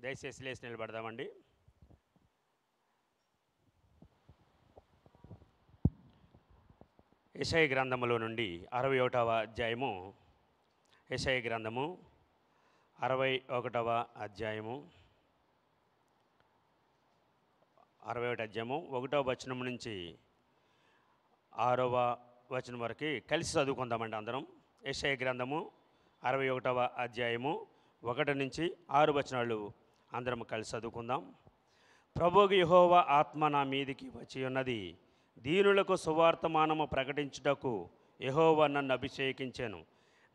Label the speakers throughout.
Speaker 1: దయచేసి లేచి నిలబడదామండి. యెషయా గ్రంథములో నుండి 61వ అధ్యాయము. యెషయా గ్రంథము 61వ అధ్యాయము 61 అధ్యాయము 1వ వచనం నుంచి 6వ వచనం వరకు కలిసి చదువుకుందామండి అందరం. యెషయా గ్రంథము 61వ అధ్యాయము 1 నుంచి 6 వచనాలు అందరం కలిసి చదువుకుందాం. ప్రభువు యెహోవా ఆత్మ నా మీదికి వచ్చి ఉన్నది, దీనులకు సువార్తమానము ప్రకటించుటకు యెహోవా నన్ను అభిషేకించెను.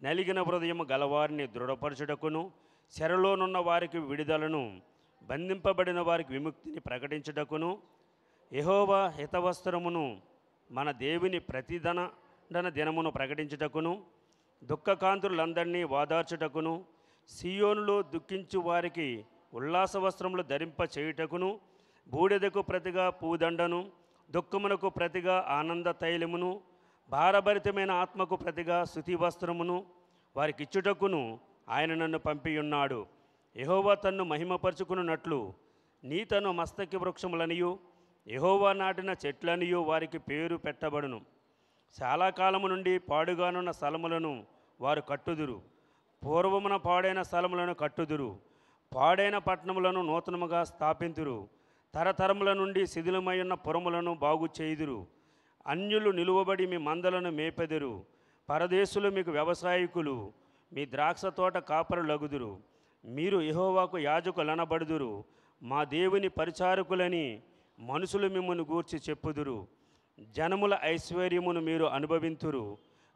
Speaker 1: నలిగిన హృదయము గలవారిని దృఢపరచుటకును, చెరలోనున్న వారికి విడుదలను, బంధింపబడిన వారికి విముక్తిని ప్రకటించుటకును, యెహోవా హితవస్త్రమును మన దేవుని ప్రతిదండన దినమును ప్రకటించుటకును, దుఃఖకాంతులందరినీ ఓదార్చుటకును, సియోనులో దుఃఖించు వారికి ఉల్లాస వస్త్రములు ధరింప చేయుటకును, బూడిదకు ప్రతిగా పూదండను, దుఃఖమునకు ప్రతిగా ఆనంద తైలమును, భారభరితమైన ఆత్మకు ప్రతిగా స్తుతి వస్త్రమును వారికి ఇచ్చుటకును ఆయన నన్ను పంపియున్నాడు. యెహోవా తన్ను మహిమపరుచుకున్నట్లు నీతను మస్తకి వృక్షములనియు యెహోవా నాటిన చెట్లనియు వారికి పేరు పెట్టబడును. చాలా కాలము నుండి పాడుగానున్న స్థలములను వారు కట్టుదురు, పూర్వమున పాడైన స్థలములను కట్టుదురు, పాడైన పట్టణములను నూతనముగా స్థాపింతురు, తరతరముల నుండి శిథిలమై ఉన్న పురములను బాగు చేయుదురు. అన్యులు నిలువబడి మీ మందలను మేపెదురు, పరదేశులు మీకు వ్యవసాయకులు, మీ ద్రాక్ష తోట కాపరులగుదురు. మీరు యెహోవాకు యాజకులనబడుదురు, మా దేవుని పరిచారకులని మనుషులు మిమ్మల్ని గూర్చి చెప్పుదురు. జనముల ఐశ్వర్యమును మీరు అనుభవింతురు,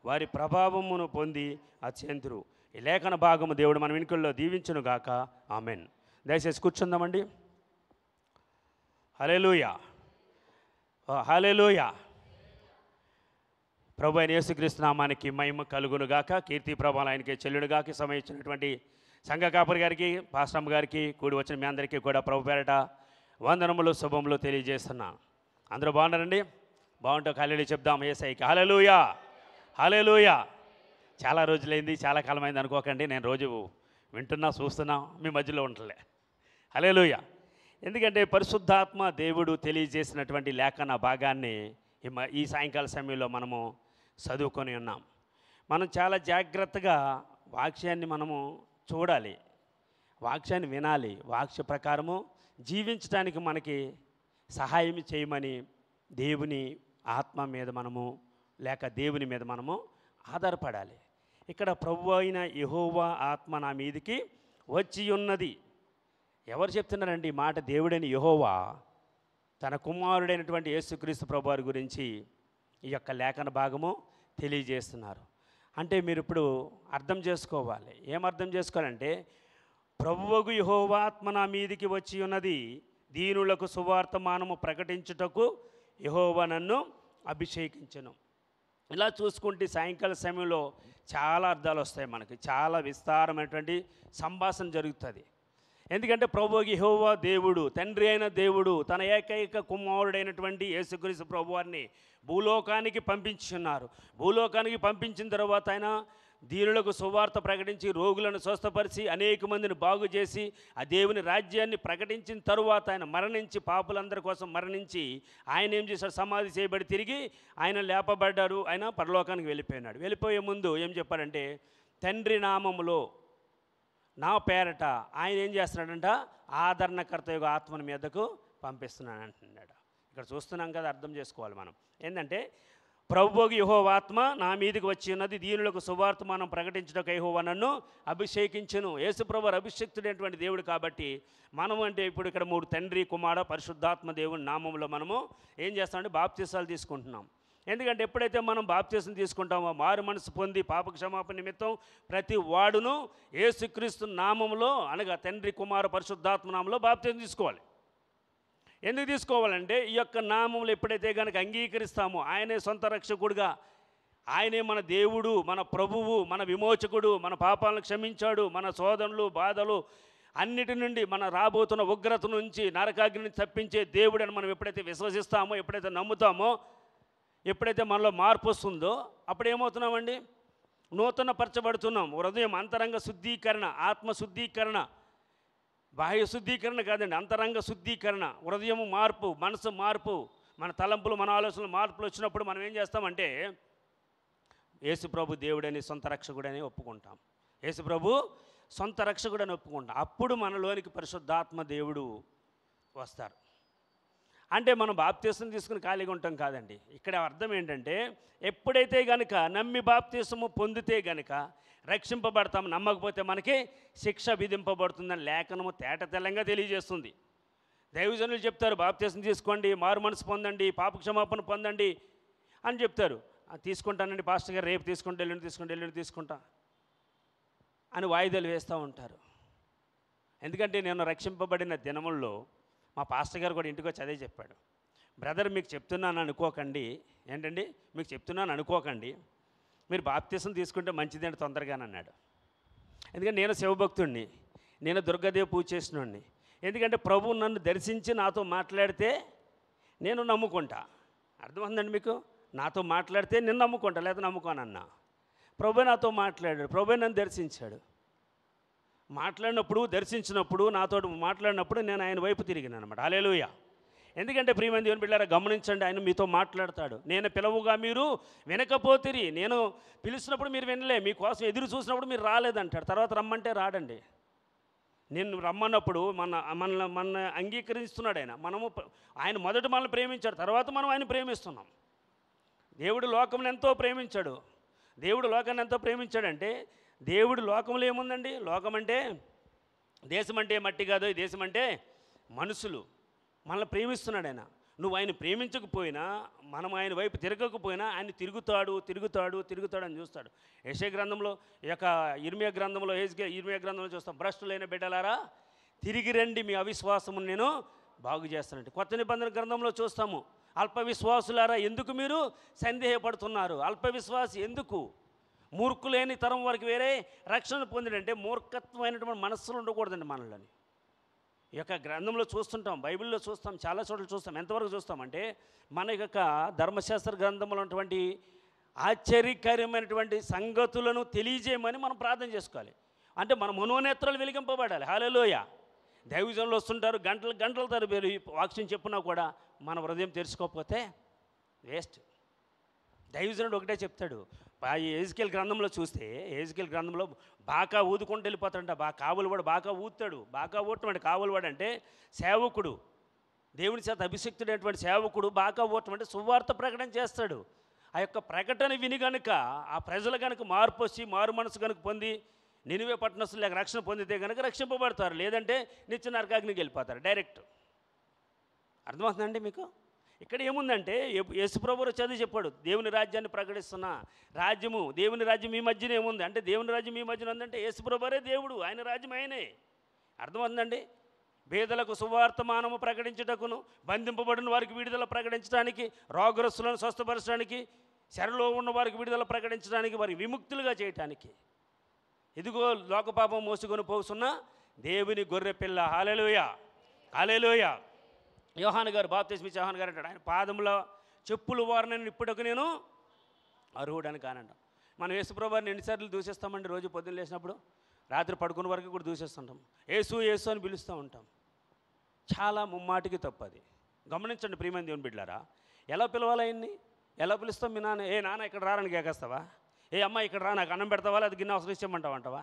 Speaker 1: వారి ప్రభావమును పొంది అత్యంతురు. ఈ లేఖన భాగము దేవుడు మన వెనుకల్లో దీవించునుగాక. ఆమెన్. దయచేసి కూర్చుందామండి. హల్లెలూయా, హల్లెలూయా. ప్రభు అయిన యేసుక్రీస్తు నామానికి మహిమ కలుగునుగాక. కీర్తి ప్రభావం ఆయనకి చెల్లునుగాక. సమయం ఇచ్చినటువంటి సంఘ కాపరి గారికి, పాస్టమ్ గారికి, కూడి వచ్చిన మీ అందరికీ కూడా ప్రభు పేరట వందనములు శుభములు తెలియజేస్తున్నాను. అందరూ బాగున్నారండి? బాగుంటే హల్లెలూయా చెప్దాం. యేసయ్యకి హల్లెలూయా, హల్లెలూయా. చాలా రోజులైంది, చాలా కాలమైంది అనుకోకండి. నేను రోజు వింటున్నా, చూస్తున్నా, మీ మధ్యలో ఉండలే. హల్లెలూయా. ఎందుకంటే పరిశుద్ధాత్మ దేవుడు తెలియజేసినటువంటి లేఖన భాగాన్ని ఈ సాయంకాల సమయంలో మనము చదువుకొని ఉన్నాం. మనం చాలా జాగ్రత్తగా వాక్యాన్ని మనము చూడాలి, వాక్యాన్ని వినాలి, వాక్య ప్రకారము జీవించడానికి మనకి సహాయం చేయమని దేవుని ఆత్మ మీద మనము లేక దేవుని మీద మనము ఆధారపడాలి. ఇక్కడ ప్రభువు అయిన యెహోవా ఆత్మ నా మీదికి వచ్చి ఉన్నది. ఎవరు చెప్తున్నారండి ఈ మాట? దేవుడైన యెహోవా తన కుమారుడైనటువంటి యేసుక్రీస్తు ప్రభువారి గురించి ఈ యొక్క లేఖన భాగము తెలియజేస్తున్నారు. అంటే మీరు ఇప్పుడు అర్థం చేసుకోవాలి. ఏం అర్థం చేసుకోవాలంటే, ప్రభువుకు యెహోవా ఆత్మ నా మీదికి వచ్చి ఉన్నది, దీనులకు సువార్తమానము ప్రకటించుటకు యెహోవా నన్ను అభిషేకించెను. ఇలా చూసుకుంటే సాయంకాల సమయంలో చాలా అర్థాలు వస్తాయి మనకి. చాలా విస్తారమైనటువంటి సంభాషణ జరుగుతుంది. ఎందుకంటే ప్రభువు యెహోవా దేవుడు, తండ్రి అయిన దేవుడు తన ఏకైక కుమారుడైనటువంటి యేసుక్రీస్తు ప్రభువారిని భూలోకానికి పంపించున్నారు. భూలోకానికి పంపించిన తర్వాత ఆయన దీనులకు సువార్త ప్రకటించి, రోగులను స్వస్థపరిచి, అనేక మందిని బాగు చేసి, ఆ దేవుని రాజ్యాన్ని ప్రకటించిన తరువాత ఆయన మరణించి, పాపులందరి కోసం మరణించి, ఆయన ఏం చేశాడు? సమాధి చేయబడి తిరిగి ఆయన లేపబడ్డాడు. ఆయన పరలోకానికి వెళ్ళిపోయినాడు. వెళ్ళిపోయే ముందు ఏం చెప్పారంటే, తండ్రి నామములో నా పేరట ఆయన ఏం చేస్తున్నాడంట? ఆదరణకర్త యొక్క ఆత్మని మీదకు పంపిస్తున్నాను అంటున్నాడు. ఇక్కడ చూస్తున్నాం కదా, అర్థం చేసుకోవాలి మనం. ఏంటంటే, ప్రభువుకు యెహోవా ఆత్మ నా మీదకి వచ్చి ఉన్నది, దీనులకు సువార్త మనం ప్రకటించుటకు యెహోవా నన్ను అభిషేకించును. యేసుప్రభువు అభిషేక్తుడైనటువంటి దేవుడు కాబట్టి మనం అంటే ఇప్పుడు ఇక్కడ 3 తండ్రి, కుమార, పరిశుద్ధాత్మ దేవుని నామంలో మనము ఏం చేస్తామంటే బాప్తీసాలు తీసుకుంటున్నాం. ఎందుకంటే ఎప్పుడైతే మనం బాప్తీసం తీసుకుంటామో, మారు మనసు పొంది పాప క్షమాపణ నిమిత్తం ప్రతి వాడును యేసుక్రీస్తు నామంలో, అనగా తండ్రి, కుమార, పరిశుద్ధాత్మ నామంలో బాప్తీసం తీసుకోవాలి. ఎందుకు తీసుకోవాలంటే, ఈ యొక్క నామంలో ఎప్పుడైతే కనుక అంగీకరిస్తామో, ఆయనే సొంత రక్షకుడుగా, ఆయనే మన దేవుడు, మన ప్రభువు, మన విమోచకుడు, మన పాపాలను క్షమించాడు, మన శోధనలు, బాధలు అన్నిటి నుండి, మన రాబోతున్న ఉగ్రత నుంచి, నరకాగ్నిని తప్పించే దేవుడని మనం ఎప్పుడైతే విశ్వసిస్తామో, ఎప్పుడైతే నమ్ముతామో, ఎప్పుడైతే మనలో మార్పు వస్తుందో, అప్పుడు ఏమవుతున్నామండి? నూతన పరచబడుతున్నాం. హృదయం అంతరంగ శుద్ధీకరణ, ఆత్మ శుద్ధీకరణ, బాహ్య శుద్ధీకరణ కాదండి, అంతరంగ శుద్ధీకరణ, హృదయం మార్పు, మనసు మార్పు, మన తలంపులు మన ఆలోచనలు మార్పులు వచ్చినప్పుడు మనం ఏం చేస్తామంటే యేసుప్రభు దేవుడని సొంత రక్షకుడని ఒప్పుకుంటాం. యేసుప్రభు సొంత రక్షకుడని ఒప్పుకుంటాం. అప్పుడు మనలోనికి పరిశుద్ధాత్మ దేవుడు వస్తారు. అంటే మనం బాప్తీసం తీసుకుని ఖాళీగా ఉంటాం కాదండి. ఇక్కడ అర్థం ఏంటంటే ఎప్పుడైతే గనుక నమ్మి బాప్తీసము పొందితే గనుక రక్షింపబడతాం, నమ్మకపోతే మనకి శిక్ష విధింపబడుతుందని లేఖనము తేట తెల్లంగా తెలియజేస్తుంది. దైవజనులు చెప్తారు బాప్తీసం తీసుకోండి, మారు మనసు పొందండి, పాప క్షమాపణ పొందండి అని చెప్తారు. తీసుకుంటానండి పాస్టర్ గారు, రేపు తీసుకుంటా, ఎల్లుండి తీసుకుంటా అని వాయిదాలు వేస్తూ ఉంటారు. ఎందుకంటే నేను రక్షింపబడిన దినముల్లో మా పాస్టర్ గారు కూడా ఇంటికి వచ్చి అదే చెప్పాడు. బ్రదర్ మీకు చెప్తున్నాను అనుకోకండి, ఏంటండి మీకు చెప్తున్నాను అనుకోకండి, మీరు బాప్తీసం తీసుకుంటే మంచిదండి తొందరగానే అన్నాడు. ఎందుకంటే నేను శివభక్తుడిని, నేను దుర్గాదేవి పూజ చేసినోడిని. ఎందుకంటే ప్రభువు నన్ను దర్శించి నాతో మాట్లాడితే నేను నమ్ముకుంటా. అర్థమవుతుందండి మీకు? నాతో మాట్లాడితే నేను నమ్ముకుంటా, లేదా నమ్ముకోనన్నా. ప్రభు నాతో మాట్లాడాడు, ప్రభు నన్ను దర్శించాడు. మాట్లాడినప్పుడు, దర్శించినప్పుడు, నాతో మాట్లాడినప్పుడు నేను ఆయన వైపు తిరిగినాను అనమాట. హల్లెలూయా. ఎందుకంటే ప్రియమైన దేవుని బిడ్డలారా గమనించండి, ఆయన మీతో మాట్లాడతాడు. నేను పిలవుగా మీరు వినకపోతిరి, నేను పిలిచినప్పుడు మీరు వినలే, మీకోసం ఎదురు చూసినప్పుడు మీరు రాలేదంటాడు. తర్వాత రమ్మంటే రాడండి. నేను రమ్మన్నప్పుడు మన అంగీకరిస్తున్నాడు ఆయన. ఆయన మొదట మనల్ని ప్రేమించాడు, తర్వాత మనం ఆయన ప్రేమిస్తున్నాం. దేవుడు లోకమును ఎంతో ప్రేమించాడు. దేవుడు లోకాన్ని ఎంతో ప్రేమించాడంటే దేవుడు లోకంలో ఏముందండి? లోకం అంటే దేశం అంటే మట్టి కాదు, ఈ దేశం అంటే మనుషులు. మనల్ని ప్రేమిస్తున్నాడు ఆయన. నువ్వు ఆయన ప్రేమించకపోయినా, మనం ఆయన వైపు తిరగకపోయినా ఆయన తిరుగుతాడు అని చూస్తాడు. యెషయా గ్రంథంలో, ఈ యొక్క ఇర్మియా గ్రంథంలో, ఇర్మియా గ్రంథంలో చూస్తాం, భ్రష్టులైన బిడ్డలారా తిరిగి రండి, మీ అవిశ్వాసమును నేను బాగు చేస్తానంటే. కొత్త నిబంధన గ్రంథంలో చూస్తాము, అల్ప విశ్వాసులారా ఎందుకు మీరు సందేహపడుతున్నారు? అల్ప విశ్వాసి ఎందుకు? మూర్ఖులేని తరం వరకు వేరే రక్షణ పొందిడంటే మూర్ఖత్వమైనటువంటి మనస్సులు ఉండకూడదండి మనల్ని. ఈ యొక్క గ్రంథంలో చూస్తుంటాం, బైబిల్లో చూస్తాం, చాలా చోట్ల చూస్తాం. ఎంతవరకు చూస్తామంటే మన యొక్క ధర్మశాస్త్ర గ్రంథంలో ఉన్నటువంటి ఆశ్చర్యకరమైనటువంటి సంగతులను తెలియజేయమని మనం ప్రార్థన చేసుకోవాలి. అంటే మన మనోనేత్రాలు వెలిగింపబడాలి. హల్లెలూయా. దైవజనులు వస్తుంటారు, గంటల తరబడి వాక్యం చెప్పినా కూడా మన హృదయం తెరుచుకోకపోతే వేస్ట్. దైవజనుడు ఒకటే చెప్తాడు. యెహెజ్కేలు గ్రంథంలో చూస్తే, యెహెజ్కేలు గ్రంథంలో బాగా ఊదుకుంటూ వెళ్ళిపోతాడంట. కావులవాడు బాగా ఊతాడు. బాగా ఊటం అంటే కావులవాడు అంటే సేవకుడు, దేవుని చేత అభిషిక్తుడైనటువంటి సేవకుడు. బాగా ఊటం అంటే సువార్త ప్రకటన చేస్తాడు. ఆ యొక్క ప్రకటన విని కనుక ఆ ప్రజలు కనుక మార్పు వచ్చి మారు మనసు కనుక పొంది నినివే పట్టణస్తులు లేక రక్షణ పొందితే కనుక రక్షింపబడతారు, లేదంటే నిత్య నరకాగ్నికి వెళ్ళిపోతారు డైరెక్ట్. అర్థమవుతుందండి మీకు? ఇక్కడ ఏముందంటే యేసుప్రభువు చదివి చెప్పాడు, దేవుని రాజ్యాన్ని ప్రకటిస్తున్నా, రాజ్యము దేవుని రాజ్యం ఈ మధ్యనే ఏముంది అంటే, దేవుని రాజ్యం ఈ మధ్యన ఉందంటే యేసుప్రభువే దేవుడు, ఆయన రాజ్యం ఆయనే. అర్థమవుతుందండి? పేదలకు సువార్తమానము ప్రకటించుటకును, బంధింపబడిన వారికి విడుదల ప్రకటించడానికి, రోగగ్రస్తులను స్వస్థపరచడానికి, చెరలో ఉన్న వారికి విడుదల ప్రకటించడానికి, వారికి విముక్తులుగా చేయటానికి. ఇదిగో లోకపాపం మోసుకొని పోతున్న దేవుని గొర్రె పిల్ల. హల్లెలూయా, హల్లెలూయా. యోహాను గారు, బాప్తిస్మ ఇచ్చే యోహాను గారు అంటాడు, ఆయన పాదములో చెప్పులు వారిని ఇప్పుడకు నేను అర్హుడని కానంట. మనం యేసుప్రభు వారిని ఎన్నిసార్లు దూషిస్తామండి? రోజు పొద్దున్న లేచినప్పుడు, రాత్రి పడుకున్న వరకు కూడా దూషిస్తుంటాం. యేసు యేసు అని పిలుస్తూ ఉంటాం. చాలా ముమ్మాటికి తప్పది. గమనించండి ప్రియమైన దేవుని బిడ్డలారా, ఎలా పిలవాలి ఆయన్ని? ఎలా పిలుస్తాం? మీ నాన్న, ఏ నాన్న ఇక్కడ రారని కేకేస్తావా? ఏ అమ్మ ఇక్కడ రా, నాకు అన్నం పెడతావా, అది గిన్నె అవసరం ఇచ్చేయమంటావా?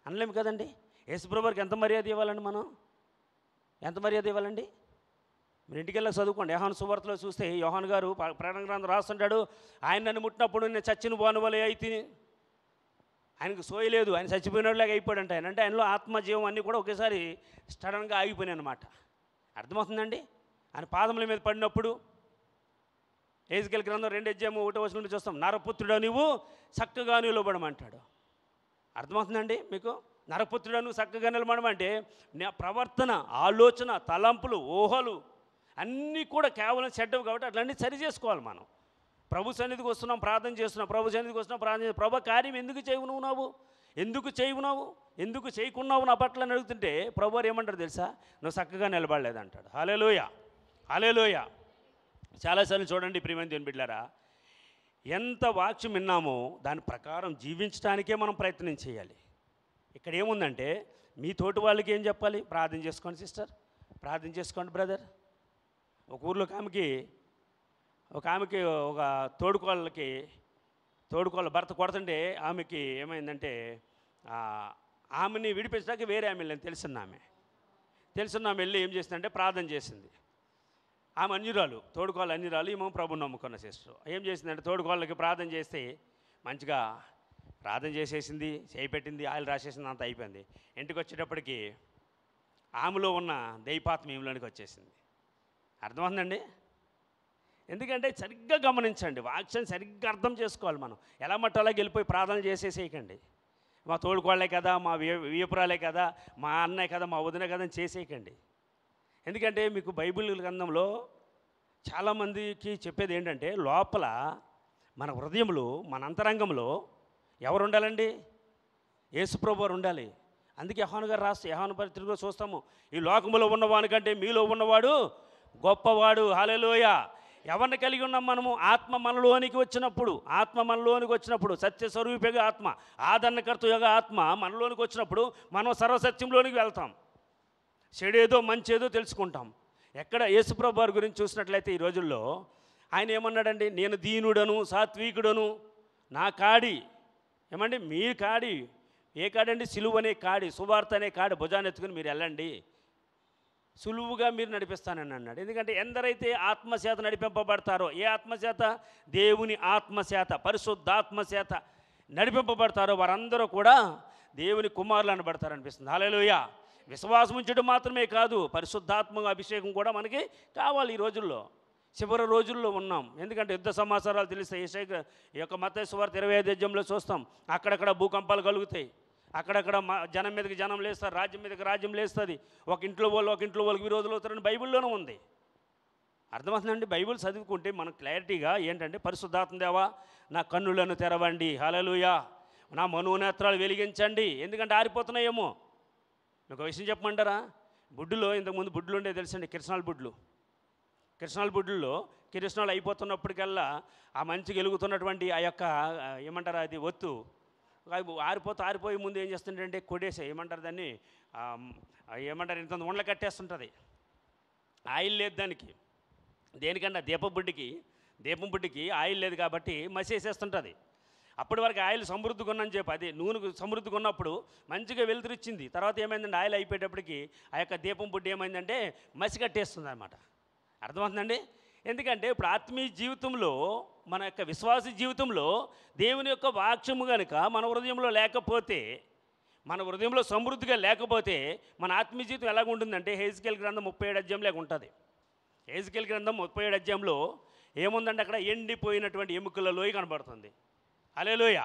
Speaker 1: అనలేము కదండి. యేసుప్రభు వారికి ఎంత మర్యాద ఇవ్వాలండి? మనం ఎంత మర్యాద ఇవ్వాలండి? మీరు ఇంటికి వెళ్ళి చదువుకోండి. యోహాను సువార్తలో చూస్తే యోహాను గారు ప్రకటన గ్రంథం రాస్తుంటాడు, ఆయన నన్ను ముట్టినప్పుడు నేను చచ్చిన బానువలే అయితే, ఆయనకు సోయలేదు, ఆయన చచ్చిపోయినలాగా అయిపోయాడంట. ఆయన అంటే ఆయనలో ఆత్మజీవం అన్నీ కూడా ఒకేసారి సడన్గా ఆగిపోయినాయి అన్నమాట. అర్థమవుతుందండి? ఆయన పాదముల మీద పడినప్పుడు యెహెజ్కేలు గ్రంథం 2:1 చూస్తాం, నరపుత్రుడా నువ్వు చక్కగా నిలబడమంటాడు. అర్థమవుతుందండి మీకు? నరపుత్రుడా నువ్వు చక్కగా నిలబడమంటే నా ప్రవర్తన, ఆలోచన, తలంపులు, ఊహలు అన్నీ కూడా కేవలం చెడ్డవు కాబట్టి అట్లన్నీ సరి చేసుకోవాలి. మనం ప్రభు సన్నిధికి వస్తున్నాం, ప్రార్థన చేస్తున్నాం, ప్రభు సన్నిధికి వస్తున్నాం, ప్రార్థన చేస్తున్నాం. ప్రభు కార్యం ఎందుకు చేయకున్నావు? ఎందుకు చేయకున్నావు నా పట్ల అని అడుగుతుంటే ప్రభు వారు ఏమంటారు తెలుసా? నువ్వు చక్కగా నిలబడలేదంటాడు. హల్లెలూయా, హల్లెలూయా. చాలాసార్లు చూడండి ప్రియమైన దేవుని బిడ్డలారా, ఎంత వాక్యం విన్నామో దాని ప్రకారం జీవించడానికే మనం ప్రయత్నం చేయాలి. ఇక్కడ ఏముందంటే మీ తోటి వాళ్ళకి ఏం చెప్పాలి? ప్రార్థన చేసుకోండి సిస్టర్, ప్రార్థన చేసుకోండి బ్రదర్. ఒక ఊర్లో ఒక ఆమెకి ఒక తోడుకోళ్ళ భర్త కొడుతుంటే ఆమెకి ఏమైందంటే ఆమెని విడిపించడానికి వేరే ఆమె వెళ్ళని తెలుసున్న ఆమె వెళ్ళి ఏం చేసిందంటే ప్రార్థన చేసింది. ఆమె అన్యురాలు, తోడుకోళ్ళ అన్యురాలు, ఏమో ప్రభుని నమ్ముకున్న సిస్టర్. ఏం చేసిందంటే తోడుకోళ్ళకి ప్రార్థన చేస్తే మంచిగా ప్రార్థన చేసేసింది, చేయిపెట్టింది, ఆయిల్ రాసేసింది, అంత అయిపోయింది. ఇంటికి వచ్చేటప్పటికి ఆమెలో ఉన్న దైవాత్మ ఈమెలోనికి వచ్చేసింది. అర్థమవుతుందండి? ఎందుకంటే సరిగ్గా గమనించండి, వాక్యం సరిగ్గా అర్థం చేసుకోవాలి. మనం ఎలా మట్టు అలాగే వెళ్ళిపోయి ప్రార్థన చేసేసేయకండి. మా తోడుకోళ్ళే కదా, మా వియపురాలే కదా, మా అన్నయ్య కదా, మా వదిన కదా అని చేసేయకండి. ఎందుకంటే మీకు బైబిల్ గ్రంథంలో చాలామందికి చెప్పేది ఏంటంటే, లోపల మన హృదయంలో, మన అంతరంగంలో ఎవరు ఉండాలండి? యేసుప్రభు వారు ఉండాలి. అందుకే యోహాను గారు యోహాను పత్రికలో చూస్తాము, ఈ లోకంలో ఉన్నవానికంటే మీలో ఉన్నవాడు గొప్పవాడు. హల్లెలూయా. ఎవరిని కలిగి ఉన్నాం మనము? ఆత్మ మనలోనికి వచ్చినప్పుడు సత్యస్వరూపిగా ఆత్మ, ఆదరణకర్తగా ఆత్మ మనలోనికి వచ్చినప్పుడు మనం సర్వసత్యంలోనికి వెళ్తాం. చెడేదో మంచేదో తెలుసుకుంటాం. ఎక్కడ యేసుప్రభు వారి గురించి చూసినట్లయితే ఈ రోజుల్లో ఆయన ఏమన్నాడండి? నేను దీనుడను, సాత్వికుడను, నా కాడి ఏమండి, మీ కాడి ఏ కాడండి? సిలువ అనే కాడి, సువార్త అనే కాడి భుజాన్ని ఎత్తుకుని మీరు వెళ్ళండి, సులువుగా మీరు నడిపిస్తానని అన్నాడు. ఎందుకంటే ఎందరైతే ఆత్మచేత నడిపింపబడతారో, ఏ ఆత్మచేత? దేవుని ఆత్మచేత, పరిశుద్ధాత్మచేత నడిపింపబడతారో వారందరూ కూడా దేవుని కుమారులు అనబడతారు అనిపిస్తుంది. హల్లెలూయా. విశ్వాసం ఉంచడం మాత్రమే కాదు, పరిశుద్ధాత్మ అభిషేకం కూడా మనకి కావాలి. ఈ రోజుల్లో చివరి రోజుల్లో ఉన్నాం. ఎందుకంటే యుద్ధ సమాచారాలు తెలిస్తాయి. ఈ యొక్క మత్తయి సువార్త 25వ అధ్యాయంలో చూస్తాం, అక్కడక్కడ భూకంపాలు కలుగుతాయి, అక్కడక్కడ జనం మీదకి జనం లేస్తారు, రాజ్యం మీదకి రాజ్యం లేస్తుంది, ఒక ఇంట్లో వాళ్ళకి విరోధులు అవుతారని బైబిల్లోనే ఉంది. అర్థమవుతుందండి? బైబిల్ చదువుకుంటే మనకు క్లారిటీగా ఏంటంటే, పరిశుద్ధాత్మ దేవా నా కన్నులను తెరవండి, హల్లెలూయా, నా మనోనేత్రాలు వెలిగించండి. ఎందుకంటే ఆరిపోతున్నాయేమో. మీకు విషయం చెప్పమంటారా? బుడ్డులో ఇంతకుముందు బుడ్లు ఉండే తెలుసండి, కిరసనాల బుడ్డుల్లో కిరసనాలు అయిపోతున్నప్పటికల్లా ఆ మంచిగా వెలుగుతున్నటువంటి ఆ యొక్క ఏమంటారు, అది ఒత్తు ఆరిపోయి ముందు ఏం చేస్తుంటే కొడేసే ఏమంటారు దాన్ని, ఏమంటారు, ఇంత ఉండలు కట్టేస్తుంటుంది. ఆయిల్ లేదు దానికి. దేనికన్నా దీపం బుడ్డికి ఆయిల్ లేదు కాబట్టి మసేసేస్తుంటుంది. అప్పటి వరకు ఆయిల్ సమృద్ధిగా ఉన్నని చెప్పి, అది నూనె సమృద్ధిగా ఉన్నప్పుడు మంచిగా వెలుతురిచ్చింది. తర్వాత ఏమైందంటే ఆయిల్ అయిపోయేటప్పటికి ఆ యొక్క దీపం బుడ్డి ఏమైందంటే మసి కట్టేస్తుంది అన్నమాట. అర్థమవుతుందండి? ఎందుకంటే ఇప్పుడు ఆత్మీయ జీవితంలో, మన యొక్క విశ్వాస జీవితంలో దేవుని యొక్క వాక్యము కనుక మన హృదయంలో లేకపోతే, మన హృదయంలో సమృద్ధిగా లేకపోతే మన ఆత్మీయ జీవితం ఎలాగ ఉంటుందంటే, హెజ్కేల్ గ్రంథం 37వ అధ్యాయంలో ఉంటుంది. హెజ్కేల్ గ్రంథం 37వ అధ్యాయంలో ఏముందంటే, అక్కడ ఎండిపోయినటువంటి ఎముకల లోయ కనబడుతుంది. హల్లెలూయా.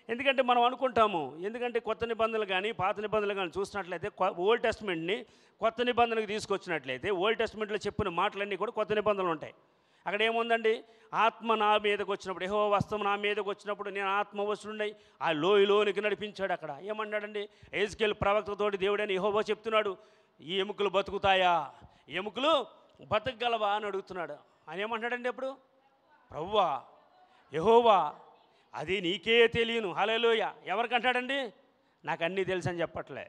Speaker 1: ఎందుకంటే మనం అనుకుంటాము, ఎందుకంటే కొత్త నిబంధనలు కానీ పాత నిబంధనలు కానీ చూసినట్లయితే, ఓల్డ్ టెస్ట్మెంట్ని కొత్త నిబంధనకు తీసుకొచ్చినట్లయితే, ఓల్డ్ టెస్ట్మెంట్లో చెప్పిన మాటలన్నీ కూడా కొత్త నిబంధనలు ఉంటాయి. అక్కడ ఏముందండి? ఆత్మ నా మీదకి వచ్చినప్పుడు, యెహోవా హస్తం నా మీదకి వచ్చినప్పుడు నేను ఆత్మవశుడై ఆ లోయలోనికి నడిపించాడు. అక్కడ ఏమన్నాడండి? హెజ్కేలు ప్రవక్తతోటి దేవుడైన యెహోవా చెప్తున్నాడు, ఈ ఎముకలు బతుకుతాయా, ఎముకలు బతకగలవా అని అడుగుతున్నాడు. ఆయన ఏమంటాడండి అప్పుడు? ప్రభువా, యెహోవా, అది నీకే తెలియను. హల్లెలూయా. ఎవరికంటాడండి? నాకు అన్నీ తెలుసు అని చెప్పట్లే.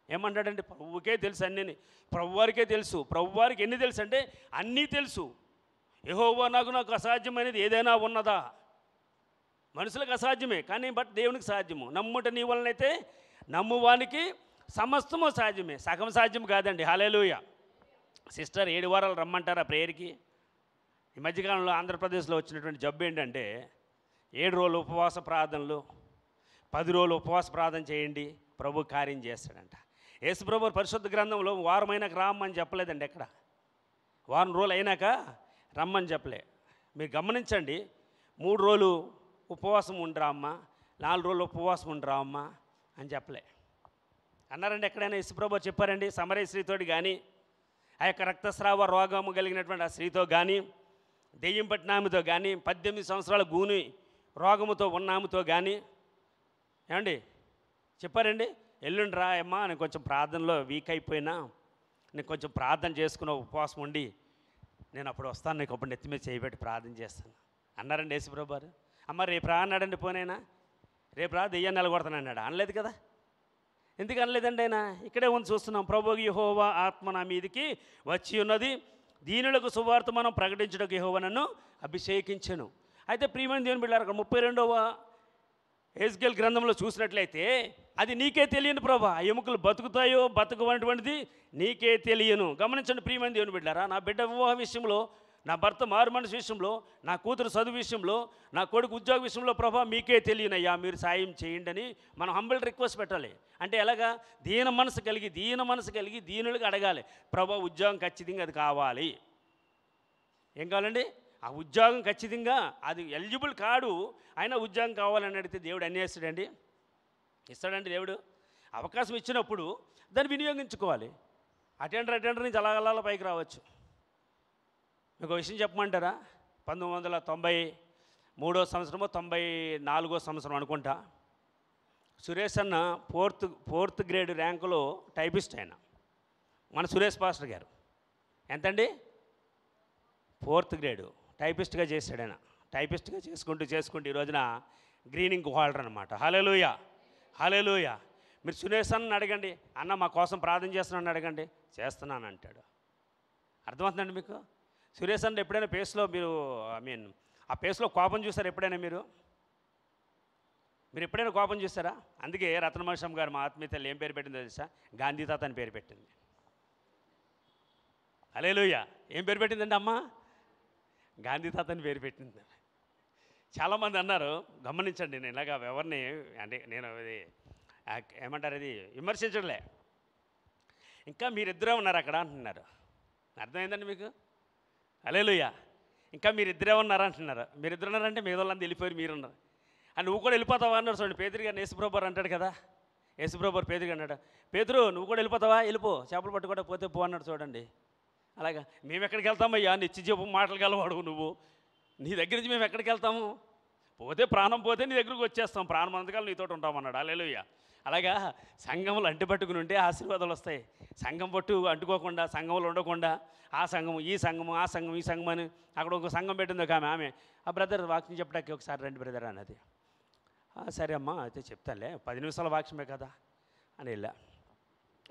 Speaker 1: ఏమంటాడండి? ప్రభువుకే తెలుసు అన్నీ, ప్రభువారికే తెలుసు. ప్రభువారికి ఎన్ని తెలుసు అంటే అన్నీ తెలుసు. యెహోవా నాకు అసాధ్యమైనది ఏదైనా ఉన్నదా? మనుషులకు అసాధ్యమే కానీ బట్ దేవునికి సాధ్యము. నమ్ముట నీ వలనైతే నమ్మువానికి సమస్తము సాధ్యమే, సగం సాధ్యం కాదండి. హల్లెలూయా. సిస్టర్ 7 వారాలు రమ్మంటారా ప్రేయర్కి? ఈ మధ్యకాలంలో ఆంధ్రప్రదేశ్లో వచ్చినటువంటి జబ్బు ఏంటంటే, 7 రోజులు ఉపవాస ప్రార్థనలు, 10 రోజులు ఉపవాస ప్రార్థన చేయండి, ప్రభు కార్యం చేస్తాడంట. యేసుప్రభు పరిశుద్ధ గ్రంథంలో వారమైనాక రమ్మని చెప్పలేదండి. ఎక్కడ వారం రోజులు అయినాక రమ్మని చెప్పలే. మీరు గమనించండి, 3 రోజులు ఉపవాసం ఉండరా అమ్మా, 4 రోజులు ఉపవాసం ఉండరా అమ్మా అని చెప్పలే. అన్నారండి ఎక్కడైనా? యేసుప్రభు చెప్పారండి? సమరయ స్త్రీతోటి కానీ, ఆ యొక్క రక్తస్రావ రోగము కలిగినటువంటి ఆ స్త్రీతో కానీ, దెయ్యం పట్టిన ఆమెతో కానీ, 18 సంవత్సరాల గూని రోగముతో ఉన్న ఆమెతో కానీ ఏమండి చెప్పారండి? ఎల్లుండి రా అమ్మా, నేను కొంచెం ప్రార్థనలో వీక్ అయిపోయినా, నేను కొంచెం ప్రార్థన చేసుకున్న ఉపవాసం ఉండి నేను అప్పుడు వస్తాను, నీకు అప్పుడు నెత్తి మీద చేయబెట్టి ప్రార్థన చేస్తాను అన్నారండి యేసుప్రభు వారు. అమ్మ రేపు రా అన్నాడండి. పోనైనా రేపు రా దెయ్యాన్ని నిలగొడతాను అన్నాడు? అనలేదు కదా. ఎందుకు అనలేదండి ఆయన? ఇక్కడే ఉంది చూస్తున్నాం. ప్రభువు యెహోవా ఆత్మ నా మీదికి వచ్చి ఉన్నది, దీనులకు సువార్త మనం ప్రకటించుటకు యెహోవా నన్ను అభిషేకించెను. అయితే ప్రియమైన దేవుని బిడ్డలారా, అక్కడ 32వ హెజ్కేలు గ్రంథంలో చూసినట్లయితే అది నీకే తెలియను ప్రభా, ఆ ఎముకలు బతుకుతాయో బతుకవనటువంటిది నీకే తెలియను. గమనించండి ప్రియమైన దేవుని బిడ్డలారా, నా బిడ్డ వివాహ విషయంలో, నా భర్త మారు మనసు విషయంలో, నా కూతురు చదువు విషయంలో, నా కొడుకు ఉద్యోగ విషయంలో ప్రభా మీకే తెలియనయ్యా, మీరు సాయం చేయండి అని మనం హంబుల్ రిక్వెస్ట్ పెట్టాలి. అంటే ఎలాగా? దీన మనసు కలిగి దీనులుగా అడగాలి. ప్రభా ఉద్యోగం ఖచ్చితంగా అది కావాలి. ఏం కావాలండి? ఆ ఉద్యోగం ఖచ్చితంగా అది ఎలిజిబుల్ కాడు, అయినా ఉద్యోగం కావాలని అడిగితే దేవుడు అన్నేస్తాడండి? ఇస్తాడండి దేవుడు? అవకాశం ఇచ్చినప్పుడు దాన్ని వినియోగించుకోవాలి. అటెండర్ నుంచి అలాగలా పైకి రావచ్చు. మీకు విషయం చెప్పమంటారా? 1993వ సంవత్సరమో 94వ సంవత్సరం అనుకుంటా, సురేష్ అన్న ఫోర్త్ గ్రేడ్ ర్యాంకులో టైపిస్ట్ ఆయన, మన సురేష్ పాస్టర్ గారు. ఎంతండి? 4th గ్రేడు టైపిస్ట్గా చేశాడు ఆయన. టైపిస్ట్గా చేసుకుంటూ ఈ రోజున గ్రీనింగ్ హోల్డర్ అనమాట. హల్లెలూయా, హల్లెలూయా. మీరు సురేష్ అన్న అడగండి, అన్న మా కోసం ప్రార్థన చేస్తున్నాను అడగండి, చేస్తున్నాను అంటాడు. అర్థమవుతుందండి మీకు? సురేష్ అన్న ఎప్పుడైనా ఫేస్లో మీరు ఆ ఫేస్లో కోపం చూసారా ఎప్పుడైనా? మీరు ఎప్పుడైనా కోపం చూసారా? అందుకే రత్నమహర్షం గారు మా ఆత్మీయతలు ఏం పేరు పెట్టిందో తెలుసా? గాంధీ తాత అని పేరు పెట్టింది. హల్లెలూయా. ఏం పేరు పెట్టిందండి అమ్మ? గాంధీ తాత అని పేరు పెట్టింది. చాలామంది అన్నారు, గమనించండి, నేను ఇలాగా ఎవరిని అంటే నేను ఇది ఏమంటారు, ఇది విమర్శించడలే, ఇంకా మీరిద్దరే ఉన్నారు అక్కడ అంటున్నారు. అర్థమైందండి మీకు? హల్లెలూయా. ఇంకా మీరిద్దరే ఉన్నారా అంటున్నారు. మీరిద్దరు ఉన్నారంటే మీ వాళ్ళంతా వెళ్ళిపోయారు, మీరున్నారు అని. నువ్వు కూడా వెళ్ళిపోతావా అన్నారు. చూడండి, పేతురు గారిని యేసుప్రభువారు అంటాడు కదా, యేసుప్రభువారు పేతురు అన్నాడు, పేతురు నువ్వు కూడా వెళ్ళిపోతావా? వెళ్ళిపో, చేపలు పట్టుకోవడం పోతే పో అన్నాడు. చూడండి, అలాగా మేము ఎక్కడికి వెళ్తామయ్యా? నిత్య జీవం మాటలు గలవాడు నువ్వు, నీ దగ్గర నుంచి మేము ఎక్కడికి వెళ్తాము? పోతే ప్రాణం పోతే నీ దగ్గరకు వచ్చేస్తాం, ప్రాణం అంతకాలం నీతో ఉంటామన్నాడు. హల్లెలూయా. అలాగా సంఘములు అంటిపట్టుకుని ఉంటే ఆశీర్వాదాలు వస్తాయి. సంఘం పట్టు అంటుకోకుండా, సంఘంలో ఉండకుండా ఆ సంఘము ఈ సంఘము ఆ సంఘం ఈ సంఘం అని అక్కడ ఒక సంఘం పెట్టింది ఒక ఆమె, ఆ బ్రదర్ వాక్యం చెప్పడానికి ఒకసారి రండి బ్రదర్ అన్నది. సరే అమ్మా అయితే చెప్తానులే, 10 నిమిషాల వాక్యమే కదా అని వెళ్ళా.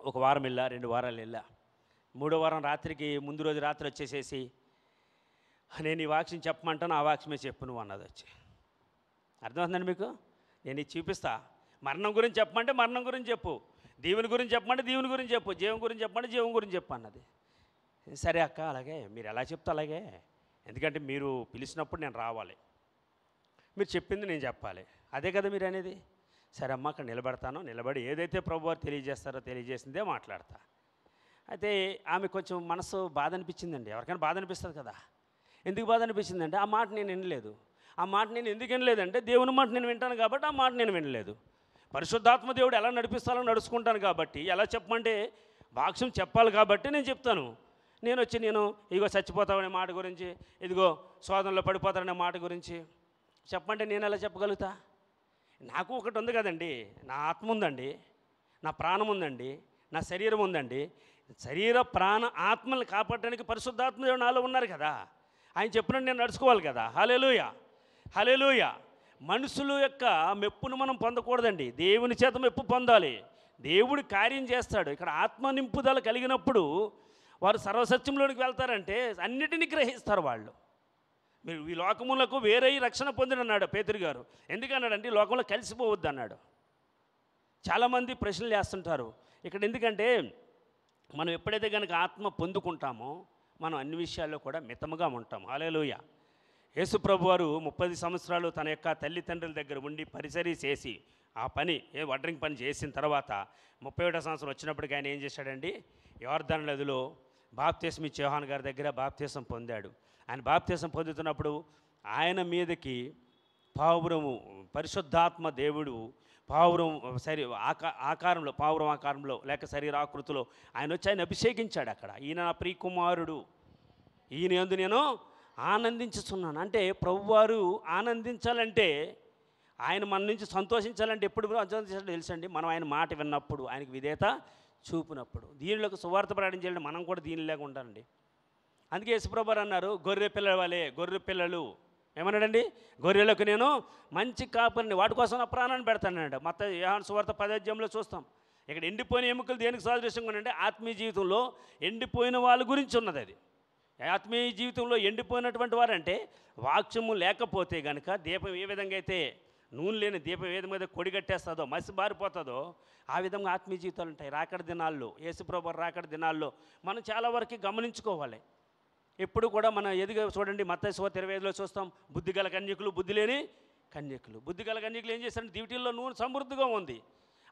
Speaker 1: ఒక వారం వెళ్ళా, 2 వారాలు వెళ్ళా. 3వ వారం రాత్రికి ముందు రోజు రాత్రి వచ్చేసేసి, నేను ఈ వాక్యం చెప్పమంటాను, ఆ వాక్యమే చెప్పు నువ్వు అన్నది వచ్చి. అర్థమవుతుందండి మీకు? నేను ఇది చూపిస్తా. మరణం గురించి చెప్పమంటే మరణం గురించి చెప్పు, దేవుని గురించి చెప్పమంటే దేవుని గురించి చెప్పు, జీవం గురించి చెప్పమంటే జీవం గురించి చెప్పు అన్నది. సరే అక్క, అలాగే మీరు ఎలా చెప్తా అలాగే, ఎందుకంటే మీరు పిలిచినప్పుడు నేను రావాలి, మీరు చెప్పింది నేను చెప్పాలి, అదే కదా మీరు అనేది. సరే అమ్మ అక్కడ నిలబడతాను, నిలబడి ఏదైతే ప్రభువారు తెలియజేస్తారో తెలియజేసిందే మాట్లాడతా. అయితే ఆమె కొంచెం మనసు బాధ అనిపించిందండి. ఎవరికైనా బాధ అనిపిస్తుంది కదా. ఎందుకు బాధ అనిపించిందంటే, ఆ మాట నేను వినలేదు. ఆ మాట నేను ఎందుకు వినలేదంటే, దేవుని మాట నేను వింటాను కాబట్టి ఆ మాట నేను వినలేదు. పరిశుద్ధాత్మ దేవుడు ఎలా నడిపిస్తానో నడుచుకుంటాను కాబట్టి, ఎలా చెప్పమంటే వాక్యం చెప్పాలి కాబట్టి నేను చెప్తాను. నేను ఇదిగో చచ్చిపోతామనే మాట గురించి, ఇదిగో శోధనలో పడిపోతారనే మాట గురించి చెప్పమంటే నేను ఎలా చెప్పగలుగుతా? నాకు ఒకటి ఉంది కదండి, నా ఆత్మ ఉందండి, నా ప్రాణం ఉందండి, నా శరీరం ఉందండి. శరీర ప్రాణ ఆత్మల్ని కాపాడడానికి పరిశుద్ధాత్మ దేవుడు నాలో ఉన్నారు కదా, ఆయన చెప్పినట్టు నేను నడుచుకోవాలి కదా. హల్లెలూయా, హల్లెలూయా. మనుషుల యొక్క మెప్పును మనం పొందకూడదండి, దేవుని చేత మెప్పు పొందాలి. దేవుడు కార్యం చేస్తాడు. ఇక్కడ ఆత్మ నింపుదల కలిగినప్పుడు వారు సర్వసత్యంలోనికి వెళ్తారంటే అన్నిటినీ గ్రహిస్తారు వాళ్ళు. మీరు ఈ లోకములకు వేరే రక్షణ పొందినన్నాడు పేతురు గారు. ఎందుకన్నాడంటే లోకంలో కలిసిపోవద్దు అన్నాడు. చాలామంది ప్రశ్నలు వేస్తుంటారు ఇక్కడ. ఎందుకంటే మనం ఎప్పుడైతే కనుక ఆత్మ పొందుకుంటామో మనం అన్ని విషయాల్లో కూడా మితముగా ఉంటాం. హల్లెలూయా. యేసు ప్రభువారు 30 సంవత్సరాలు తన యొక్క తల్లిదండ్రుల దగ్గర ఉండి పరిచర్య చేసి ఆ పని వడ్రింగ్ పని చేసిన తర్వాత 31వ సంవత్సరం వచ్చినప్పటికీ ఆయన ఏం చేశాడండి, యోర్దాను నదిలో బాప్తిసం ఇచ్చే యోహాను గారి దగ్గర బాప్తిసం పొందాడు. ఆయన బాప్తిసం పొందుతున్నప్పుడు ఆయన మీదకి పావురము, పరిశుద్ధాత్మ దేవుడు పావురం ఆకారంలో, పావురం ఆకారంలో లేక శరీరాకృతిలో ఆయన వచ్చి ఆయన అభిషేకించాడు. అక్కడ ఈయన నా ప్రియకుమారుడు, ఈయన యందు నేను ఆనందించుతున్నాను. అంటే ప్రభువారు ఆనందించాలంటే, ఆయన మన నుంచి సంతోషించాలంటే ఎప్పుడు సంతోషించాలంటే తెలుసండి, మనం ఆయన మాట విన్నప్పుడు, ఆయనకు విధేయత చూపినప్పుడు. దీనిలోకి సువార్త ప్రకటన చేయాలంటే మనం కూడా దీనిలాగా ఉండాలండి. అందుకే యేసుప్రభువారు అన్నారు, గొర్రె పిల్లల వలె, గొర్రె పిల్లలు ఏమన్నాడండి, గొర్రెలకు నేను మంచి కాపరిని, వాటి కోసం నా ప్రాణాన్ని పెడతానండి. మత్తయి యోహాను సువార్త 10వ అధ్యాయంలో చూస్తాం. ఇక్కడ ఎండిపోయిన ఎముకలు దేనికి సాదృశ్యంగా ఉన్నాయంటే ఆత్మీయ జీవితంలో ఎండిపోయిన వాళ్ళ గురించి ఉన్నది. అది ఆత్మీయ జీవితంలో ఎండిపోయినటువంటి వారంటే వాక్యము లేకపోతే కనుక దీపం ఏ విధంగా అయితే నూనె లేని దీపం ఏ విధంగా అయితే కొడిగట్టేస్తుందో మసి బారిపోతుందో ఆ విధంగా ఆత్మీయ జీవితాలు ఉంటాయి. రాకడ దినాల్లో, యేసుప్రభు రాకడ దినాల్లో మనం చాలా వరకు గమనించుకోవాలి. ఎప్పుడు కూడా మనం ఎదుగు చూడండి, మత్తయి సువార్త 25లో చూస్తాం, బుద్ధిగల కన్యకులు, బుద్ధి లేని కన్యకులు. బుద్ధిగల కన్యకులు ఏం చేశారంటే దివిటీల్లో నూనె సమృద్ధిగా ఉంది.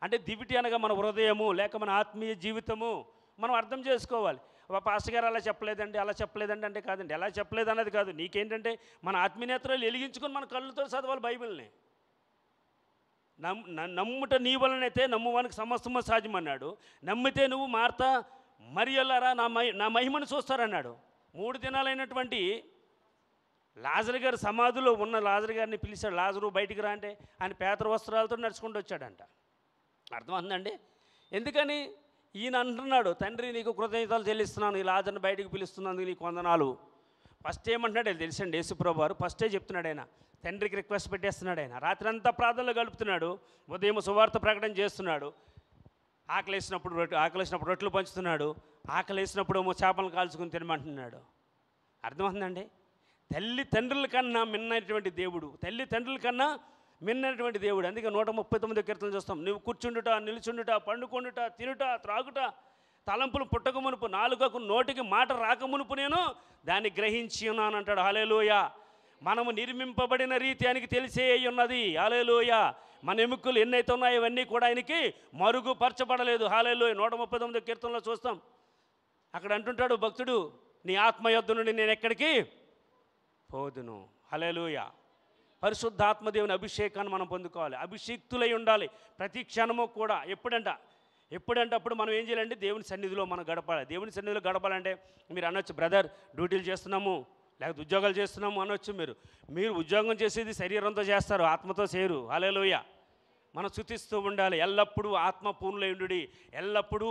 Speaker 1: అంటే దివిటి అనగా మన హృదయము లేక మన ఆత్మీయ జీవితము మనం అర్థం చేసుకోవాలి. పాస్టర్ గారు అలా చెప్పలేదండి, అలా చెప్పలేదండి అంటే కాదండి. ఎలా చెప్పలేదు అన్నది కాదు, నీకేంటంటే మన ఆత్మీయనేత్రాలు వెలిగించుకొని మన కళ్ళుతో చదవాలి బైబిల్ని. నమ్ముట నీ వలనైతే నమ్మువానికి సమస్తము సాధ్యమన్నాడు. నమ్మితే నువ్వు మార్తా మరియల్లారా నా మహిమను చూస్తారన్నాడు. 3 దినాలైనటువంటి లాజరు గారు సమాధిలో ఉన్న లాజరు గారిని పిలిచాడు. లాజరు బయటికి రా అంటే ఆయన పేదర వస్త్రాలతో నడుచుకుంటూ వచ్చాడంట. అర్థమవుతుందండి? ఎందుకని ఈయన అంటున్నాడు, తండ్రి నీకు కృతజ్ఞతలు చెల్లిస్తున్నాను, ఈ లాజర్ని బయటికి పిలుస్తున్నందుకు నీకు వందనాలు. ఫస్ట్ ఏమంటున్నాడు అది తెలుసండి, యేసుప్రభు వారు ఫస్టే చెప్తున్నాడు. ఆయన తండ్రికి రిక్వెస్ట్ పెట్టేస్తున్నాడు. ఆయన రాత్రి అంతా ప్రార్థనలో గడుపుతున్నాడు, ఉదయం సువార్త ప్రకటన చేస్తున్నాడు. ఆకలేసినప్పుడు రొట్టెలు పంచుతున్నాడు, ఆకలేసినప్పుడు ఏమో చేపలు కాల్చుకుని తినమంటున్నాడు. అర్థమవుతుందండి? తండ్రుల కన్నా మిన్నటువంటి దేవుడు, తండ్రుల కన్నా మిన్నటువంటి దేవుడు. అందుకే 139 కీర్తనలు చూస్తాం, నువ్వు కూర్చుండుట, నిలుచుండుట, పండుకొండుట, తినుట, త్రాగుట, తలంపులు పుట్టక మునుపు, నాలుకకు నోటికి మాట రాక మునుపు నేను దాన్ని గ్రహించి ఉన్నాను అంటాడు. హల్లెలూయా. మనము నిర్మింపబడిన రీతి ఆయనకి తెలిసే ఉన్నది. హల్లెలూయా. మన ఎముకలు ఎన్నైతే ఉన్నాయో ఇవన్నీ కూడా ఆయనకి మరుగుపరచబడలేదు. హల్లెలూయా. 139 కీర్తనలో చూస్తాం, అక్కడ అంటుంటాడు భక్తుడు, నీ ఆత్మ యొద్ద నుండి నేను ఎక్కడికి పోదును. హల్లెలూయా. పరిశుద్ధాత్మదేవుని అభిషేకాన్ని మనం పొందుకోవాలి, అభిషేక్తులై ఉండాలి ప్రతి క్షణము కూడా. ఎప్పుడంటే అప్పుడు మనం ఏం చేయాలంటే దేవుని సన్నిధిలో మనం గడపాలి. దేవుని సన్నిధిలో గడపాలంటే మీరు అనొచ్చు, బ్రదర్ డ్యూటీలు చేస్తున్నాము లేకపోతే ఉద్యోగాలు చేస్తున్నాము అనొచ్చు. మీరు ఉద్యోగం చేసేది శరీరంతో చేస్తారు, ఆత్మతో చేయరు. హల్లెలూయా. మనం స్తుతిస్తూ ఉండాలి, ఎల్లప్పుడూ ఆత్మపూర్ణులై ఉండుడి. ఎల్లప్పుడూ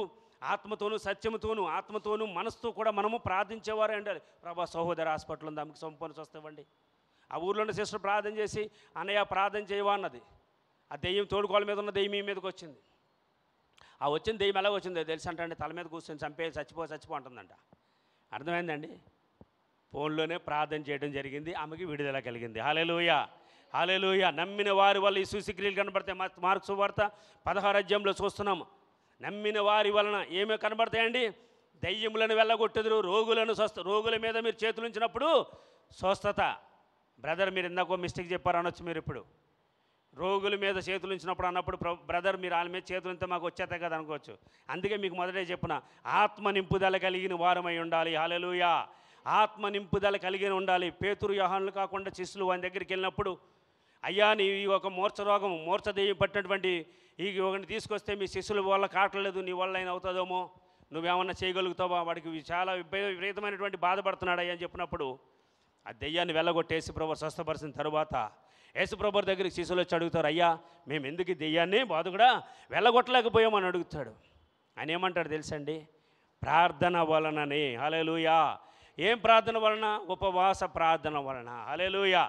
Speaker 1: ఆత్మతోనూ సత్యముతోనూ ఆత్మతోనూ మనసుతో కూడా మనము ప్రార్థించేవారే ఉండాలి. ప్రభా సహోదర హాస్పిటల్ ఉంది, ఆమెకు సంపూర్ణ స్వస్థవండి. ఆ ఊర్లోని సిస్టర్ ప్రార్థన చేసి, అన్నయ్య ప్రార్థన చేయవా అన్నది. ఆ దెయ్యం తోడుకోళ్ళ మీద ఉన్న దెయ్యం మీ మీదకి వచ్చింది. ఆ వచ్చిన దెయ్యం ఎలా వచ్చిందో తెలుసు అంటే తల మీద కూర్చొని చచ్చిపో అంటుందంట. అర్థమైందండి? ఫోన్లోనే ప్రార్థన చేయడం జరిగింది, ఆమెకి విడుదల కలిగింది. హల్లెలూయా. హల్లెలూయా. నమ్మిన వారి వల్ల ఈ సూచక్రియలు కనబడతాయి. మార్కు సువార్త 16వ అధ్యాయంలో చూస్తున్నాము. నమ్మిన వారి వలన ఏమేమి కనబడతాయండి? దయ్యములను వెళ్ళగొట్టెదరు, రోగుల మీద మీరు చేతులు ఉంచినప్పుడు స్వస్థత. బ్రదర్ మీరు ఇందాక మిస్టేక్ చెప్పారు అనొచ్చు. మీరు ఇప్పుడు రోగుల మీద చేతులు ఉంచినప్పుడు అన్నప్పుడు బ్రదర్ మీరు వాళ్ళ మీద చేతులు ఉంటే మాకు వచ్చేస్తాయి కదా అనుకోవచ్చు. అందుకే మీకు మొదటే చెప్పిన ఆత్మ నింపుదల కలిగిన వారమై ఉండాలి. హల్లెలూయా. ఆత్మ నింపుదల కలిగి ఉండాలి. పేతురు యోహానులు కాకుండా శిష్యులు ఆయన దగ్గరికి వెళ్ళినప్పుడు, అయ్యా నీ ఒక మూర్ఛ దెయ్యం పట్టినటువంటి ఈ ఒకరిని తీసుకొస్తే మీ శిష్యుల వల్ల కావట్లేదు, నీ వల్ల అయినా అవుతుందేమో, నువ్వేమన్నా చేయగలుగుతావా, వాడికి చాలా విపరీతమైనటువంటి బాధపడుతున్నాడు అయ్యా అని చెప్పినప్పుడు ఆ దెయ్యాన్ని వెళ్ళగొట్టి యేసుప్రభు స్వస్థపరిచిన తరువాత యేసుప్రభు దగ్గరికి శిష్యులు వచ్చి అడుగుతారు, అయ్యా మేము ఎందుకు ఈ దెయ్యాన్ని బాధకుడా వెళ్ళగొట్టలేకపోయామని అడుగుతాడు. ఆయన ఏమంటాడు తెలుసండి? ప్రార్థన వలననే. హల్లెలూయా. ఏం ప్రార్థన వలన? ఉపవాస ప్రార్థన వలన. హల్లెలూయా.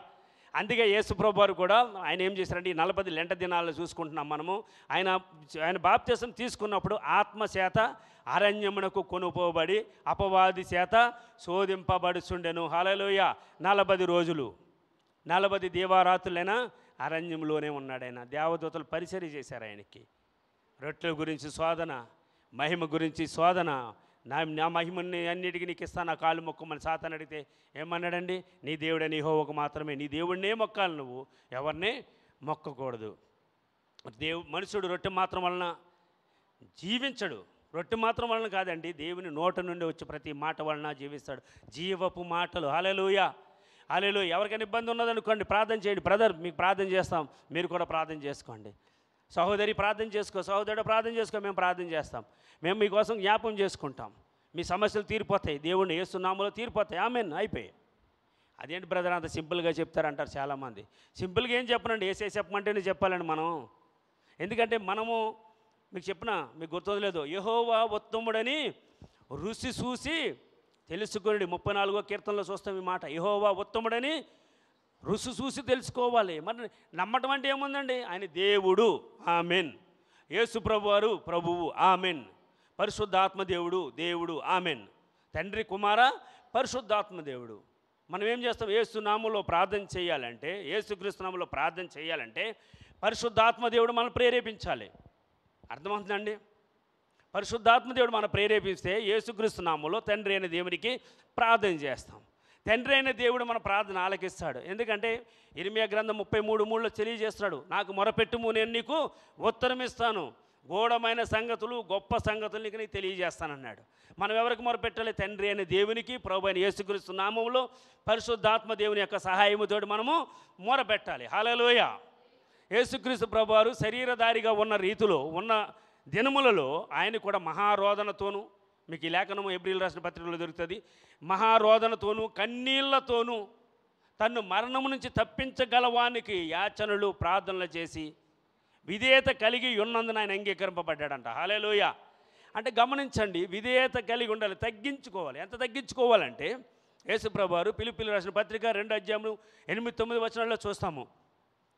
Speaker 1: అందుకే యేసుప్రభు వారు కూడా ఆయన ఏం చేశారంటే ఈ 40 లెంట దినాల్లో చూసుకుంటున్నాం మనము. ఆయన బాప్తిసం తీసుకున్నప్పుడు ఆత్మచేత అరణ్యమునకు కొనుపోబడి అపవాది చేత శోధింపబడుచుండెను. హల్లెలూయా. 40 రోజులు 40 దీవారాత్రులైనా అరణ్యంలోనే ఉన్నాడు ఆయన. దేవదూతలు పరిచర్య చేశారు ఆయనకి. రొట్టెల గురించి శోధన, మహిమ గురించి శోధన. నా మహిమని అన్నిటికీ నీకు ఇస్తాను, నా కాళ్ళు మొక్కమని సాతాను అడిగితే ఏమన్నాడండి? నీ దేవుడని యెహోవాకు మాత్రమే, నీ దేవుడినే మొక్కాలి, నువ్వు ఎవరిని మొక్కకూడదు. మనుషుడు రొట్టె మాత్రం వలన జీవించడు. రొట్టె మాత్రం వలన కాదండి, దేవుని నోట నుండి వచ్చి ప్రతి మాట వలన జీవిస్తాడు. జీవపు మాటలు. హల్లెలూయా. హల్లెలూయా. ఎవరికైనా ఇబ్బంది ఉన్నదనుకోండి ప్రార్థన చేయండి. బ్రదర్ మీకు ప్రార్థన చేస్తాం, మీరు కూడా ప్రార్థన చేసుకోండి. సహోదరి ప్రార్థన చేసుకో, సహోదరుడు ప్రార్థన చేసుకో, మేము ప్రార్థన చేస్తాం. మేము మీకోసం జ్ఞాపం చేసుకుంటాం. మీ సమస్యలు తీరిపోతాయి, దేవుడిని యేసు నామములో తీరిపోతాయి. ఆమేన్. అయిపోయి. అదేంటి బ్రదర్ అంత సింపుల్గా చెప్తారంటారు చాలామంది. సింపుల్గా ఏం చెప్పనండి, ఏసే చెప్పమంటేనే చెప్పాలండి మనం. ఎందుకంటే మనము మీకు గుర్తుండలేదు, యెహోవా ఉత్తముడని రుచి చూసి తెలుసుకొని 34వ కీర్తనలో చూస్తాం ఈ మాట. యెహోవా ఉత్తముడని రుచి చూసి తెలుసుకోవాలి. మరి నమ్మటం అంటే ఏముందండి? ఆయన దేవుడు. ఆమేన్. యేసు ప్రభువారు ప్రభువు ఆమెన్. పరిశుద్ధాత్మ దేవుడు దేవుడు ఆమెన్. తండ్రి కుమార పరిశుద్ధాత్మ దేవుడు. మనం ఏం చేస్తాం? యేసు నామములో ప్రార్థన చేయాలంటే, యేసుక్రీస్తు నామములో ప్రార్థన చేయాలంటే పరిశుద్ధాత్మ దేవుడు మనం ప్రేరేపించాలి. అర్థమవుతుందండి? పరిశుద్ధాత్మ దేవుడు మనం ప్రేరేపిస్తే యేసుక్రీస్తు నామములో తండ్రి అయిన దేవునికి ప్రార్థన చేస్తాం. తండ్రి అయిన దేవుడు మన ప్రార్థన ఆలకిస్తాడు. ఎందుకంటే ఇర్మియా గ్రంథం 33:3లో తెలియజేస్తాడు, నాకు మొరపెట్టుము నేను నీకు ఉత్తరం ఇస్తాను, గూఢమైన సంగతులు గొప్ప సంగతులు నీకు తెలియజేస్తానన్నాడు. మనం ఎవరికి మొరపెట్టాలి? తండ్రి అయిన దేవునికి, ప్రభు అయిన యేసుక్రీస్తు నామములో పరిశుద్ధాత్మ దేవుని యొక్క సహాయముతో మనము మొరపెట్టాలి. హల్లెలూయా. యేసుక్రీస్తు ప్రభువారు శరీరధారిగా ఉన్న రీతిలో ఉన్న దినములలో ఆయన కూడా మహారోదనతోనూ, మీకు ఈ లేఖనము ఎబ్రిల్ రాసిన పత్రికలో దొరుకుతుంది, మహారోదనతోనూ కన్నీళ్లతోనూ తన్ను మరణము నుంచి తప్పించగలవానికి యాచనలు ప్రార్థనలు చేసి విధేయత కలిగి ఉన్నందున ఆయన అంగీకరింపబడ్డాడంట. హల్లెలూయా. అంటే గమనించండి, విధేయత కలిగి ఉండాలి, తగ్గించుకోవాలి. ఎంత తగ్గించుకోవాలంటే యేసుప్రభువారు ఫిలిప్పీయులకు రాసిన పత్రిక 2:8-9 చూస్తాము.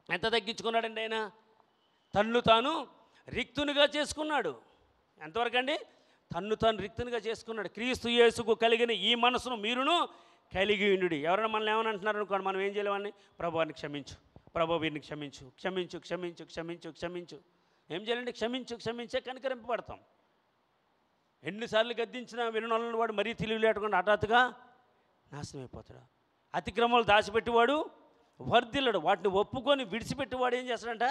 Speaker 1: ఎంత తగ్గించుకున్నాడండి ఆయన? తన్ను తాను రిక్తునిగా చేసుకున్నాడు. ఎంతవరకు అండి? తన్ను తాను రిక్తునిగా చేసుకున్నాడు. క్రీస్తు యేసుకు కలిగిన ఈ మనసును మీరును కలిగి ఉండుడి. ఎవరైనా మనల్ని ఏమని అంటున్నారు అనుకోండి, మనం ఏం చేయలేమని? ప్రభువాన్ని క్షమించు, ప్రభు వీరిని క్షమించు, క్షమించు క్షమించు క్షమించు క్షమించు. ఏం చేయాలంటే కనికరింపబడతాం. కనికరింపబడతాం. ఎన్నిసార్లు గద్దించినా వినోళ్ళని వాడు మరీ తెలివిలేటకుండా హఠాత్తుగా నాశనం అయిపోతాడు. అతిక్రమాలు దాచిపెట్టేవాడు వర్ధిల్లడు. వాటిని ఒప్పుకొని విడిచిపెట్టేవాడు ఏం చేస్తాడంట?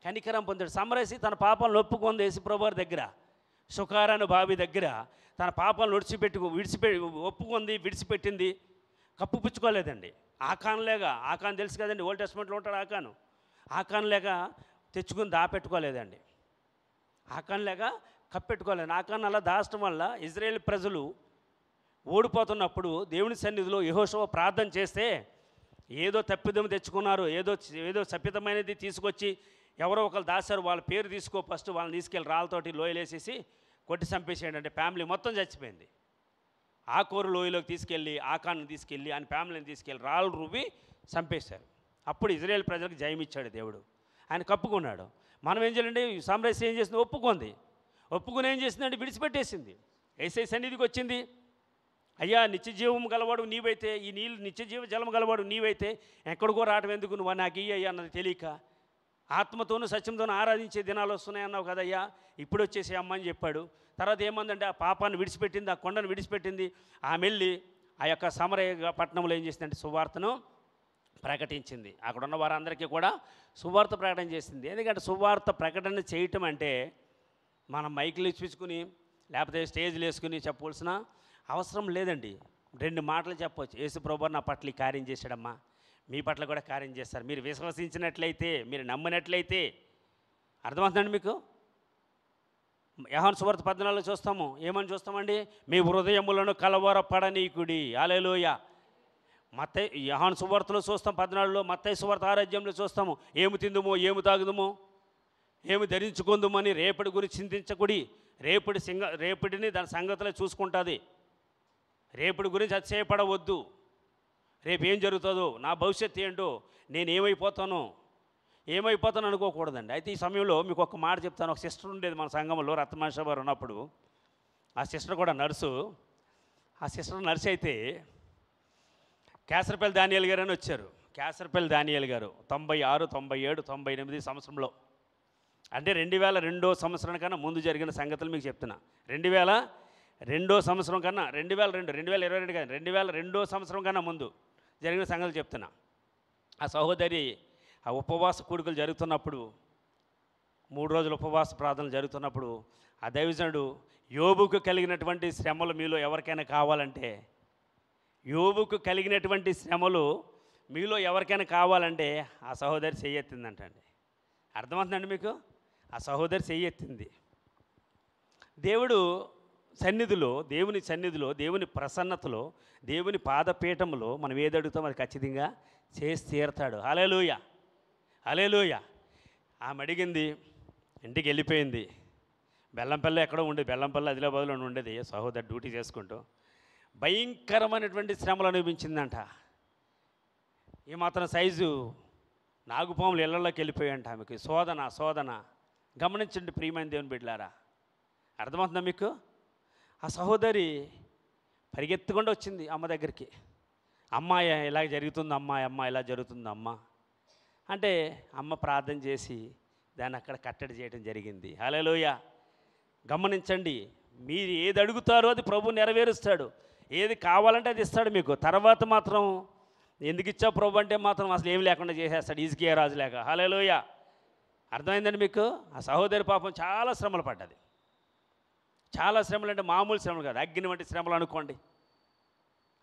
Speaker 1: కనికరం పొందాడు. సమరసి తన పాపాలను ఒప్పుకుంది యేసుప్రభువారి దగ్గర, సుకారాను బావి దగ్గర తన పాపాలను ఒప్పుకుంది, విడిచిపెట్టింది. కప్పుపుచ్చుకోలేదండి. ఆకాన్ తెలుసు కదండి, ఓల్డ్ టెస్ట్మెంట్లో ఉంటాడు ఆకాన్ లేక తెచ్చుకుని దాపెట్టుకోలేదండి. ఆకాన్ లేక కప్పెట్టుకోలేదు. ఆకాన్ అలా దాచడం వల్ల ఇజ్రాయేల్ ప్రజలు ఓడిపోతున్నప్పుడు దేవుని సన్నిధిలో యెహోషువ ప్రార్థన చేస్తే ఏదో తప్పిదం తెచ్చుకున్నారు, ఏదో సప్పితమైనది తీసుకొచ్చి ఎవరో ఒకరు దాచారు, వాళ్ళ పేరు తీసుకో, ఫస్ట్ వాళ్ళని తీసుకెళ్ళి రాళ్ళతోటి లోయలేసేసి కొట్టి చంపేసేయండి అంటే ఫ్యామిలీ మొత్తం చచ్చిపోయింది. ఆకోరు లోయలోకి తీసుకెళ్ళి ఆకాన్ని తీసుకెళ్ళి ఆయన ఫ్యామిలీని తీసుకెళ్ళి రాళ్ళు రువ్వి చంపేశారు. అప్పుడు ఇజ్రాయేల్ ప్రజలకు జయం ఇచ్చాడు దేవుడు. ఆయన కప్పుకున్నాడు. మనం ఏం చేయాలంటే సామ్రాజ్యం ఏం చేసింది? ఒప్పుకుని ఏం చేసిందంటే విడిచిపెట్టేసింది. యేసయ్య సన్నిధికి వచ్చింది. అయ్యా నిత్యజీవం గలవాడు నీవైతే, ఈ నీళ్ళు నిత్యజీవ జలం గలవాడు నీవైతే ఎక్కడికో రావడం ఎందుకు, నువ్వు నాకు ఇయ్యయ్యా అన్నది తెలియక, ఆత్మతోనూ సత్యంతోనూ ఆరాధించే దినాలు వస్తున్నాయన్నావు కదయ్యా, ఇప్పుడు వచ్చేసి అమ్మ అని చెప్పాడు. తర్వాత ఏమందంటే ఆ పాపాన్ని విడిచిపెట్టింది, ఆ కొండను విడిచిపెట్టింది. ఆమె వెళ్ళి ఆ యొక్క సమరయ పట్టణంలో ఏం చేసిందంటే సువార్తను ప్రకటించింది. అక్కడ ఉన్న వారందరికీ కూడా సువార్త ప్రకటన చేసింది. ఎందుకంటే సువార్త ప్రకటన చేయటం అంటే మనం మైకులు ఇచ్చుకుని లేకపోతే స్టేజ్లు వేసుకుని చెప్పవలసిన అవసరం లేదండి. 2 మాటలు చెప్పవచ్చు. యేసు ప్రభువు నా పట్ల ఈ కార్యం చేశాడమ్మా, మీ పట్ల కూడా కార్యం చేస్తారు. మీరు విశ్వసించినట్లయితే, మీరు నమ్మినట్లయితే. అర్థమవుతుందండి మీకు? యోహాను సువార్త 14 చూస్తాము. ఏమని చూస్తామండి? మీ హృదయములను కలవరపడనీకుడి. హల్లెలూయా. యోహాను సువార్తలో చూస్తాం 14లో, మత్తయి సువార్త 6 చూస్తాము. ఏమి తిందుమో, ఏమి తాగుదుమో, ఏమి ధరించుకుందుమని రేపటి గురించి చింతించకుడి. రేపటిని దాని సంగతులే చూసుకుంటుంది. రేపటి గురించి అతిశయపడవద్దు. రేపు ఏం జరుగుతుందో, నా భవిష్యత్తు ఏంటో, నేను ఏమైపోతాను అనుకోకూడదండి. అయితే ఈ సమయంలో మీకు ఒక మాట చెప్తాను. ఒక సిస్టర్ ఉండేది మన సంఘంలో, రత్నమాష వారు ఉన్నప్పుడు. ఆ సిస్టర్ కూడా నర్సు. ఆ సిస్టర్ నర్సు అయితే కేసరపల్లి దానియేల్ గారు అని వచ్చారు. కేసరపల్లి దానియేల్ గారు 96, 97, 98 సంవత్సరంలో, అంటే 2002 సంవత్సరం కన్నా ముందు జరిగిన సంగతులు మీకు చెప్తున్నా. 2002 సంవత్సరం కన్నా 2022 కాదు, 2002 సంవత్సరం కన్నా ముందు జరిగిన సంగతులు చెప్తున్నా. ఆ సహోదరి ఆ ఉపవాస కూడికలు జరుగుతున్నప్పుడు, 3 రోజుల ఉపవాస ప్రార్థనలు జరుగుతున్నప్పుడు ఆ దైవజనుడు యోబుకు కలిగినటువంటి శ్రమలు మీలో ఎవరికైనా కావాలంటే, యోబుకు కలిగినటువంటి శ్రమలు మీలో ఎవరికైనా కావాలంటే ఆ సహోదరి చెయ్యెత్తిందంటండి. అర్థమవుతుందండి మీకు? ఆ సహోదరి చెయ్యెత్తింది. దేవుని సన్నిధిలో, దేవుని ప్రసన్నతలో, దేవుని పాదపీఠంలో మనం ఏది అడుగుతామో అది ఖచ్చితంగా చేసి తీరతాడు. హల్లెలూయా, హల్లెలూయా. ఆమె అడిగింది, ఇంటికి వెళ్ళిపోయింది. బెల్లంపల్లి ఎక్కడో ఉండేది, బెల్లంపల్లి ఆదిలాబాద్లో ఉండేది. సహోదరి డ్యూటీ చేసుకుంటూ భయంకరమైనటువంటి శ్రమలు అనిపించిందంట. ఈ మాత్రం సైజు నాగుపాములు ఇళ్లలోకి వెళ్ళిపోయాంట. ఆమెకి శోధన. గమనించండి ప్రియమైన దేవుని బిడ్డలారా, అర్థమవుతుందా మీకు? ఆ సహోదరి పరిగెత్తుకుండా వచ్చింది అమ్మ దగ్గరికి. అమ్మాయి ఇలా జరుగుతుంది అమ్మ ఇలా జరుగుతుంది అమ్మ అంటే అమ్మ ప్రార్థన చేసి దాన్ని అక్కడ కట్టడి చేయడం జరిగింది. హల్లెలూయా. గమనించండి, మీరు ఏది అడుగుతారో అది ప్రభు నెరవేరుస్తాడు. ఏది కావాలంటే అది ఇస్తాడు మీకు. తర్వాత మాత్రం ఎందుకు ఇచ్చావు ప్రభు అంటే మాత్రం అసలు ఏమి లేకుండా చేసేస్తాడు, హిజ్కియా రాజు లేక. హల్లెలూయా. అర్థమైందండి మీకు? ఆ సహోదరి పాపం చాలా శ్రమలు పడ్డది. చాలా శ్రమలు అంటే మామూలు శ్రమలు కాదు, అగ్ని వంటి శ్రమలు అనుకోండి.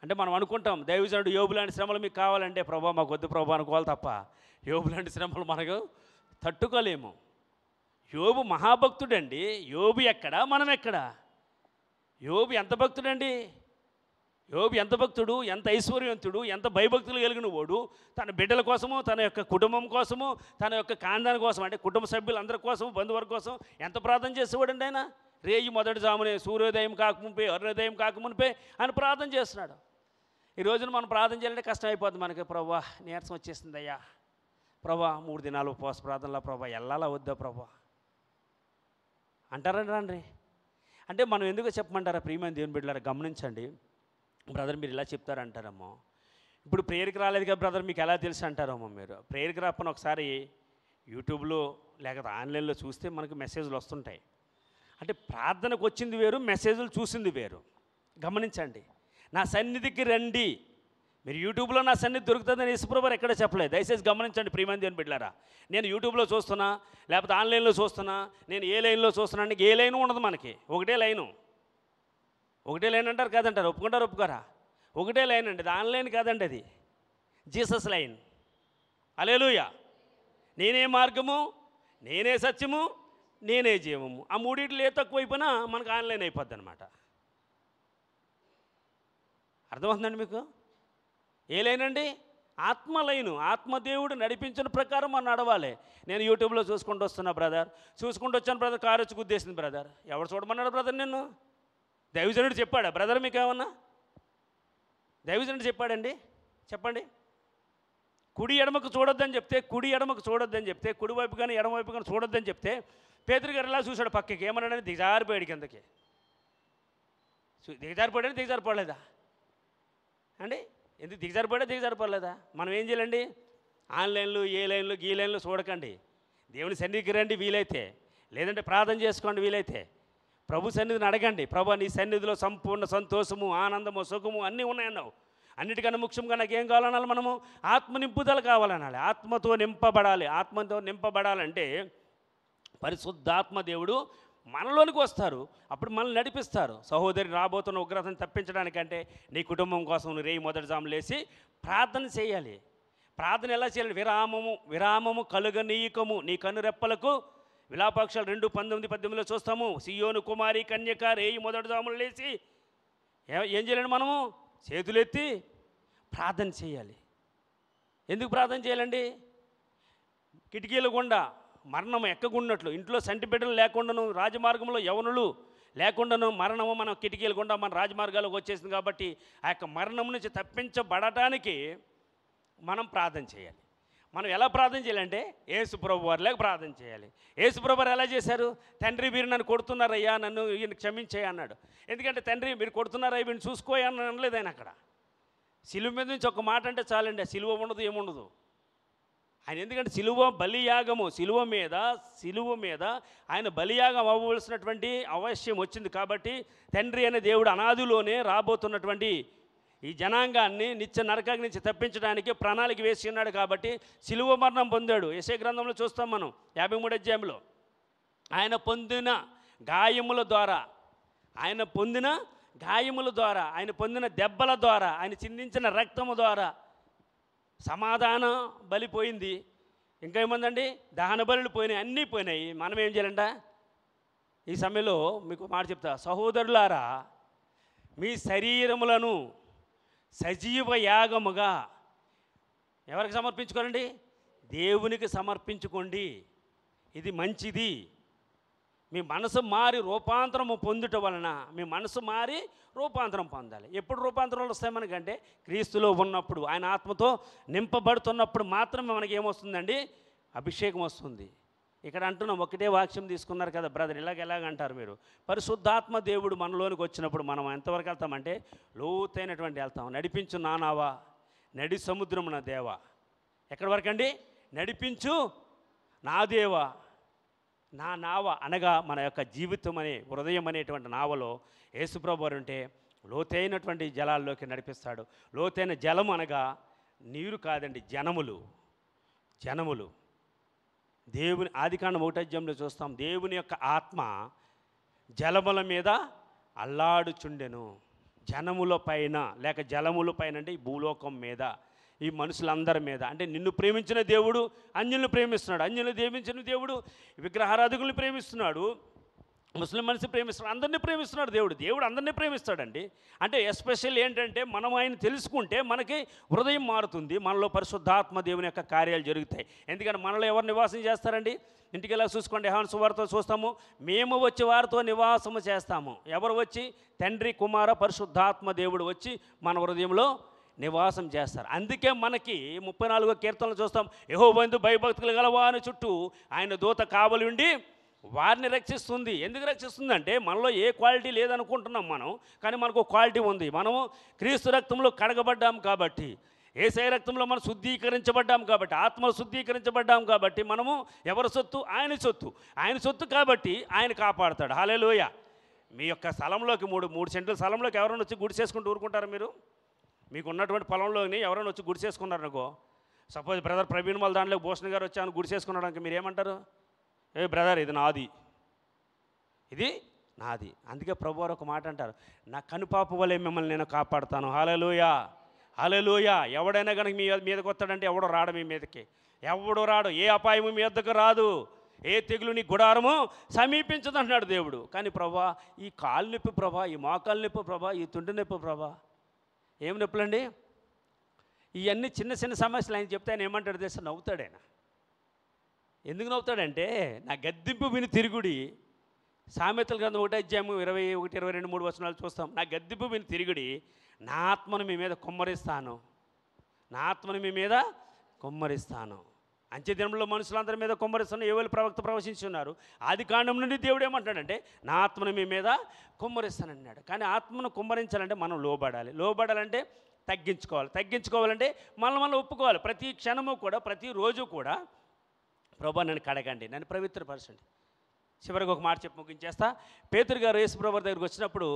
Speaker 1: అంటే మనం అనుకుంటాం దైవజనుడు యోబు లాంటి శ్రమలు మీకు కావాలంటే ప్రభా మాకు వద్దు ప్రభా అనుకోవాలి తప్ప యోబు లాంటి శ్రమలు మనకు తట్టుకోలేము. యోబు మహాభక్తుడండి. యోబు ఎక్కడా, మనం ఎక్కడా? యోబు ఎంత భక్తుడండి! యోబు ఎంత భక్తుడు, ఎంత ఐశ్వర్యవంతుడు, ఎంత భయభక్తులు కలిగిన వాడు. తన బిడ్డల కోసము, తన యొక్క కుటుంబం కోసము, తన యొక్క కాందాని కోసం, అంటే కుటుంబ సభ్యులందరి కోసం, బంధువర్గం కోసం ఎంత ప్రార్థన చేసేవాడండి ఆయన. రేయి మొదటి జామునే సూర్యోదయం కాకమునిపే, అరుణోదయం కాకమునిపే ఆయన ప్రార్థన చేస్తున్నాడు. ఈ రోజున మనం ప్రార్థన చేయాలంటే కష్టం అయిపోద్ది మనకి. ప్రభా నీరసం వచ్చేస్తుంది అయ్యా, ప్రభా 3 దినాలు ఉపవాస ప్రార్థనలో ప్రభా వెళ్ళాలా వద్దా ప్రభా అంటారండి రండి. అంటే మనం ఎందుకు చెప్పమంటారా ప్రియమైన దేవుని బిడ్డలారా? గమనించండి బ్రదర్, మీరు ఇలా చెప్తారంటారమ్మో. ఇప్పుడు ప్రేయర్కి రాలేదు కదా బ్రదర్, మీకు ఎలా తెలుసు అంటారమ్మో. మీరు ప్రేయర్కి రాపని ఒకసారి యూట్యూబ్లో లేకపోతే ఆన్లైన్లో చూస్తే మనకు మెసేజ్లు వస్తుంటాయి. అంటే ప్రార్థనకు వచ్చింది వేరు, మెసేజ్లు చూసింది వేరు. గమనించండి, నా సన్నిధికి రండి. మీరు యూట్యూబ్లో నా సన్నిధి దొరుకుతుందని యేసుప్రభువు ఎక్కడ చెప్పలేదు. దయచేసి గమనించండి ప్రియమైన దేవుని బిడ్డలారా. నేను యూట్యూబ్లో చూస్తున్నా, లేకపోతే ఆన్లైన్లో చూస్తున్నా, నేను ఏ లైన్లో చూస్తున్నా అంటే ఏ లైను ఉండదు మనకి. ఒకటే లైన్ అంటారు కాదంటారు, ఒప్పుకుంటారు ఒప్పుకోరా? ఒకటే లైన్ అండి, అది ఆన్లైన్ కాదండి, అది జీసస్ లైన్. హల్లెలూయా. నేనే మార్గము, నేనే సత్యము, నేనే జీవము. ఆ మూడిట్లు ఏ తక్కువైపోయినా మనకు ఆన్లైన్ అయిపోద్ది అనమాట. అర్థమవుతుందండి మీకు? ఏ లైన్ అండి? ఆత్మ లైను. ఆత్మదేవుడు నడిపించిన ప్రకారం మనం నడవాలి. నేను యూట్యూబ్లో చూసుకుంటూ వస్తున్నా బ్రదర్, చూసుకుంటూ వచ్చాను బ్రదర్, కారు వచ్చి గుద్దేసింది బ్రదర్. ఎవరు చూడమన్నాడు బ్రదర్? నిన్ను దైవజనుడు చెప్పాడా బ్రదర్? మీకు ఏమన్నా దైవజనుడు చెప్పాడండి? చెప్పండి. కుడి ఎడమకు చూడొద్దని చెప్తే, కుడి వైపు కానీ ఎడమ వైపు కానీ చూడొద్దని చెప్తే పేతురు గారు ఎలా చూశాడు పక్కకి, ఏమన్నాడని దిగజారిపోయాడు కిందకి. దిగజారిపోలేదా అండి? ఎందుకు దిగజారిపోలేదా? మనం ఏం చేయాలండి? ఆన్లైన్లు ఏ లైన్లు గీ లైన్లు చూడకండి. దేవుని సన్నిధికి రండి వీలైతే, లేదంటే ప్రార్థన చేసుకోండి వీలైతే. ప్రభు సన్నిధిని అడగండి, ప్రభు నీ సన్నిధిలో సంపూర్ణ సంతోషము, ఆనందము, సుఖము అన్నీ ఉన్నాయన్నావు. అన్నిటికన్నా ముఖ్యంగా నాకు ఏం కావాలనాలి? మనము ఆత్మ నింపుదల కావాలనాలి. ఆత్మతో నింపబడాలంటే పరిశుద్ధాత్మ దేవుడు మనలోనికి వస్తారు, అప్పుడు మనల్ని నడిపిస్తారు. సహోదరి రాబోతున్న ఉగ్రతను తప్పించడానికంటే నీ కుటుంబం కోసం నువ్వు రేయి మొదటి జాము లేచి ప్రార్థన చేయాలి. ప్రార్థన ఎలా చేయాలి? విరామము కలుగనీయకము నీ కనురెప్పలకు. విలాపాక్షాలు 2:19-18 చూస్తాము. సియోను కుమారి కన్యక రేయి మొదటి జాములు లేచి ఏం చేయాలండి? మనము చేతులెత్తి ప్రార్థన చేయాలి. ఎందుకు ప్రార్థన చేయాలండి? కిటికీల గుండా మరణం ఎక్కగున్నట్లు, ఇంట్లో సంటి బిడ్డలు లేకుండాను, రాజమార్గంలో యవనులు లేకుండాను మరణము మన కిటికీల గుండా మన రాజమార్గాలకు వచ్చేసింది. కాబట్టి ఆ యొక్క మరణం నుంచి తప్పించబడటానికి మనం ప్రార్థన చేయాలి. మనం ఎలా ప్రార్థన చేయాలంటే యేసుప్రభు వారిలాగా ప్రార్థన చేయాలి. యేసుప్రభు వారు ఎలా చేశారు? తండ్రి మీరు నన్ను కొడుతున్నారయ్యా, నన్ను ఈయన క్షమించేయ అన్నాడు. ఎందుకంటే తండ్రి మీరు కొడుతున్నారయ్యా వీడిని చూసుకోయని అనలేదు ఆయన. అక్కడ సిలువ మీద నుంచి ఒక మాట అంటే చాలండి, ఆ సిలువ ఉండదు ఏముండదు ఆయన. ఎందుకంటే సిలువ బలియాగము, సిలువ మీద ఆయన బలియాగం అవ్వవలసినటువంటి అవశ్యం వచ్చింది. కాబట్టి తండ్రి అనే దేవుడు అనాదిలోనే రాబోతున్నటువంటి ఈ జనాంగాన్ని నిత్య నరకాగ్ని నుంచి తప్పించడానికి ప్రణాళిక వేసి ఉన్నాడు. కాబట్టి సిలువ మరణం పొందాడు. యెషయా గ్రంథంలో చూస్తాం మనం 53వ అధ్యాయంలో. ఆయన పొందిన గాయముల ద్వారా, ఆయన పొందిన దెబ్బల ద్వారా, ఆయన చిందించిన రక్తము ద్వారా సమాధాన బలి పోయింది. ఇంకా ఏముందండి? దహన బలులు పోయినాయి, అన్నీ పోయినాయి. మనం ఏం చేయాలంట? ఈ సమయంలో మీకు మాట చెప్తా, సహోదరులారా మీ శరీరములను సజీవ యాగముగా ఎవరికి సమర్పించుకోండి? దేవునికి సమర్పించుకోండి. ఇది మంచిది. మీ మనసు మారి రూపాంతరము పొందుట వలన, మీ మనసు మారి రూపాంతరం పొందాలి. ఎప్పుడు రూపాంతరాలు వస్తాయి మనకంటే? క్రీస్తులో ఉన్నప్పుడు, ఆయన ఆత్మతో నింపబడుతున్నప్పుడు మాత్రమే మనకి ఏమొస్తుందండి? అభిషేకం వస్తుంది. ఇక్కడ అంటున్నాం, ఒకటే వాక్యం తీసుకున్నారు కదా బ్రదర్, ఎలాగంటారు మీరు? పరిశుద్ధాత్మ దేవుడు మనలోనికి వచ్చినప్పుడు మనం ఎంతవరకు వెళ్తామంటే లోతైనటువంటి వెళ్తాం. నడిపించు నా నావా నడి సముద్రమున దేవా. ఎక్కడి వరకు అండి? నడిపించు నా దేవా. నా నావ అనగా మన యొక్క జీవితం అనే హృదయం అనేటువంటి నావలో యేసుప్రభు వారు ఉంటే లోతైనటువంటి జలాల్లోకి నడిపిస్తాడు. లోతైన జలం అనగా నీరు కాదండి, జనములు. దేవుని ఆదికాండం 1వ అధ్యాయంలో చూస్తాం, దేవుని యొక్క ఆత్మ జలముల మీద అల్లాడుచుండెను. జనముల పైన లేక జలముల పైన అంటే ఈ భూలోకం మీద, ఈ మనుషులందరి మీద. అంటే నిన్ను ప్రేమించిన దేవుడు అన్యులను ప్రేమిస్తున్నాడు, అన్యులను ప్రేమించిన దేవుడు విగ్రహారాధకులను ప్రేమిస్తున్నాడు, ముస్లిం మనిషి ప్రేమిస్తున్నాడు, అందరినీ ప్రేమిస్తున్నాడు దేవుడు అందరినీ ప్రేమిస్తాడండి. అంటే ఎస్పెషల్ ఏంటంటే మనం ఆయన తెలుసుకుంటే మనకి హృదయం మారుతుంది, మనలో పరిశుద్ధాత్మ దేవుని యొక్క కార్యాలు జరుగుతాయి. ఎందుకంటే మనలో ఎవరు నివాసం చేస్తారండి? ఇంటికి ఎలా చూసుకోండి, యోహాను సువార్త చూస్తాము, మేము వచ్చి వారితో నివాసము చేస్తాము. ఎవరు వచ్చి? తండ్రి, కుమార, పరిశుద్ధాత్మ దేవుడు వచ్చి మన హృదయంలో నివాసం చేస్తారు. అందుకే మనకి 34వ కీర్తనలు చూస్తాం, యెహోవా యందు భయభక్తులు గలవాని చుట్టూ ఆయన దూత కావలి ఉండి వారిని రక్షిస్తుంది. ఎందుకు రక్షిస్తుంది అంటే మనలో ఏ క్వాలిటీ లేదనుకుంటున్నాం మనం, కానీ మనకు క్వాలిటీ ఉంది. మనము క్రీస్తు రక్తంలో కడగబడ్డాం కాబట్టి, యేసయ్య రక్తంలో మనం శుద్ధీకరించబడ్డాం కాబట్టి, ఆత్మ శుద్ధీకరించబడ్డాం కాబట్టి మనము ఎవరి సొత్తు? ఆయన సొత్తు కాబట్టి ఆయన కాపాడుతాడు. హల్లెలూయా. మీ యొక్క స్థలంలోకి మూడు సెంట్ల స్థలంలోకి ఎవరైనా వచ్చి గుడిసేసుకుంటూ ఊరుకుంటారు మీరు? మీకు ఉన్నటువంటి పొలంలోని ఎవరైనా వచ్చి గుడిసేసుకున్నారనుకో, సపోజ్ బ్రదర్ ప్రవీణ్ వాళ్ళ దాంట్లో భూషణ్ గారు వచ్చి ఆయన గుడిసేసుకున్నాడానికి మీరు ఏమంటారు? ఏ బ్రదర్, ఇది నాది. అందుకే ప్రభువారు ఒక మాట అంటారు, నా కనుపాప వలె మిమ్మల్ని నేను కాపాడుతాను. హల్లెలూయా. ఎవడైనా కనుక మీ మీదకి వస్తాడంటే ఎవడో రాడు మీ మీదకి, ఎవడో రాడు, ఏ అపాయము మీ వద్దకు రాదు, ఏ తెగులు నీ గుడారము సమీపించదు అంటున్నాడు దేవుడు. కానీ ప్రభా, ఈ కాలు నొప్పి ప్రభా, ఈ మోకాలు నొప్పి ప్రభా, ఈ తుండి నొప్పి ప్రభా, ఏం నొప్పులండి? ఇవన్నీ చిన్న సమస్యలు ఆయన చెప్తే ఆయన ఏమంటాడు తెలుసా? నవ్వుతాడు ఆయన. ఎందుకు నవ్వుతాడంటే, నా గద్దింపు విని తిరుగుడి. సామెతల గ్రంథం 1వ అధ్యాయం 21, 22, 3 వచనాలు చూస్తాం. నా గద్దింపు విని తిరుగుడి, నా ఆత్మను మీ మీద కుమ్మరిస్తాను. అంచె దినంలో మనుషులందరి మీద కుమ్మరిస్తాను యోవేలు ప్రవక్త ప్రవచించున్నారు. ఆదికాండం నుండి దేవుడు ఏమంటాడంటే, నా ఆత్మను మీ మీద కుమ్మరిస్తానన్నాడు. కానీ ఆత్మను కుమ్మరించాలంటే మనం లోబడాలంటే తగ్గించుకోవాలంటే మనం ఒప్పుకోవాలి. ప్రతి క్షణము కూడా, ప్రతిరోజు కూడా, ప్రభా నన్ను కడగండి, నన్ను పవిత్రపరచండి. చివరికి ఒక మాట చెప్పి ముగించేస్తా. పేతురు గారు యేసు ప్రభు దగ్గరికి వచ్చినప్పుడు,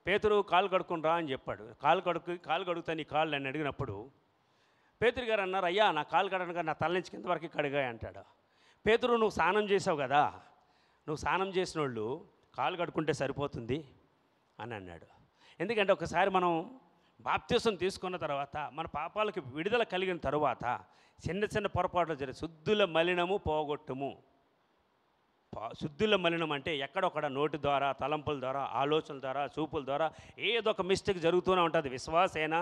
Speaker 1: పేతురు కాలు కడుక్కుని రా అని చెప్పాడు. కాలు కడుగుతా నీ కాళ్ళు అని అడిగినప్పుడు పేతురు గారు అన్నారు, అయ్యా నా కాలు కడగను, నా తల నుంచి కింద వరకు కడిగా అంటాడు. పేతురు, నువ్వు స్నానం చేసావు కదా, నువ్వు స్నానం చేసిన వాళ్ళు కాలు కడుక్కుంటే సరిపోతుంది అని అన్నాడు. ఎందుకంటే ఒకసారి మనం బాప్తిసం తీసుకున్న తర్వాత, మన పాపాలకు విడుదల కలిగిన తర్వాత చిన్న పొరపాట్లు జరిగి శుద్ధుల మలినము పోగొట్టుము. శుద్ధుల మలినం అంటే ఎక్కడొక్కడ నోటి ద్వారా, తలంపుల ద్వారా, ఆలోచనల ద్వారా, చూపుల ద్వారా ఏదో ఒక మిస్టేక్ జరుగుతూనే ఉంటుంది. విశ్వాసైనా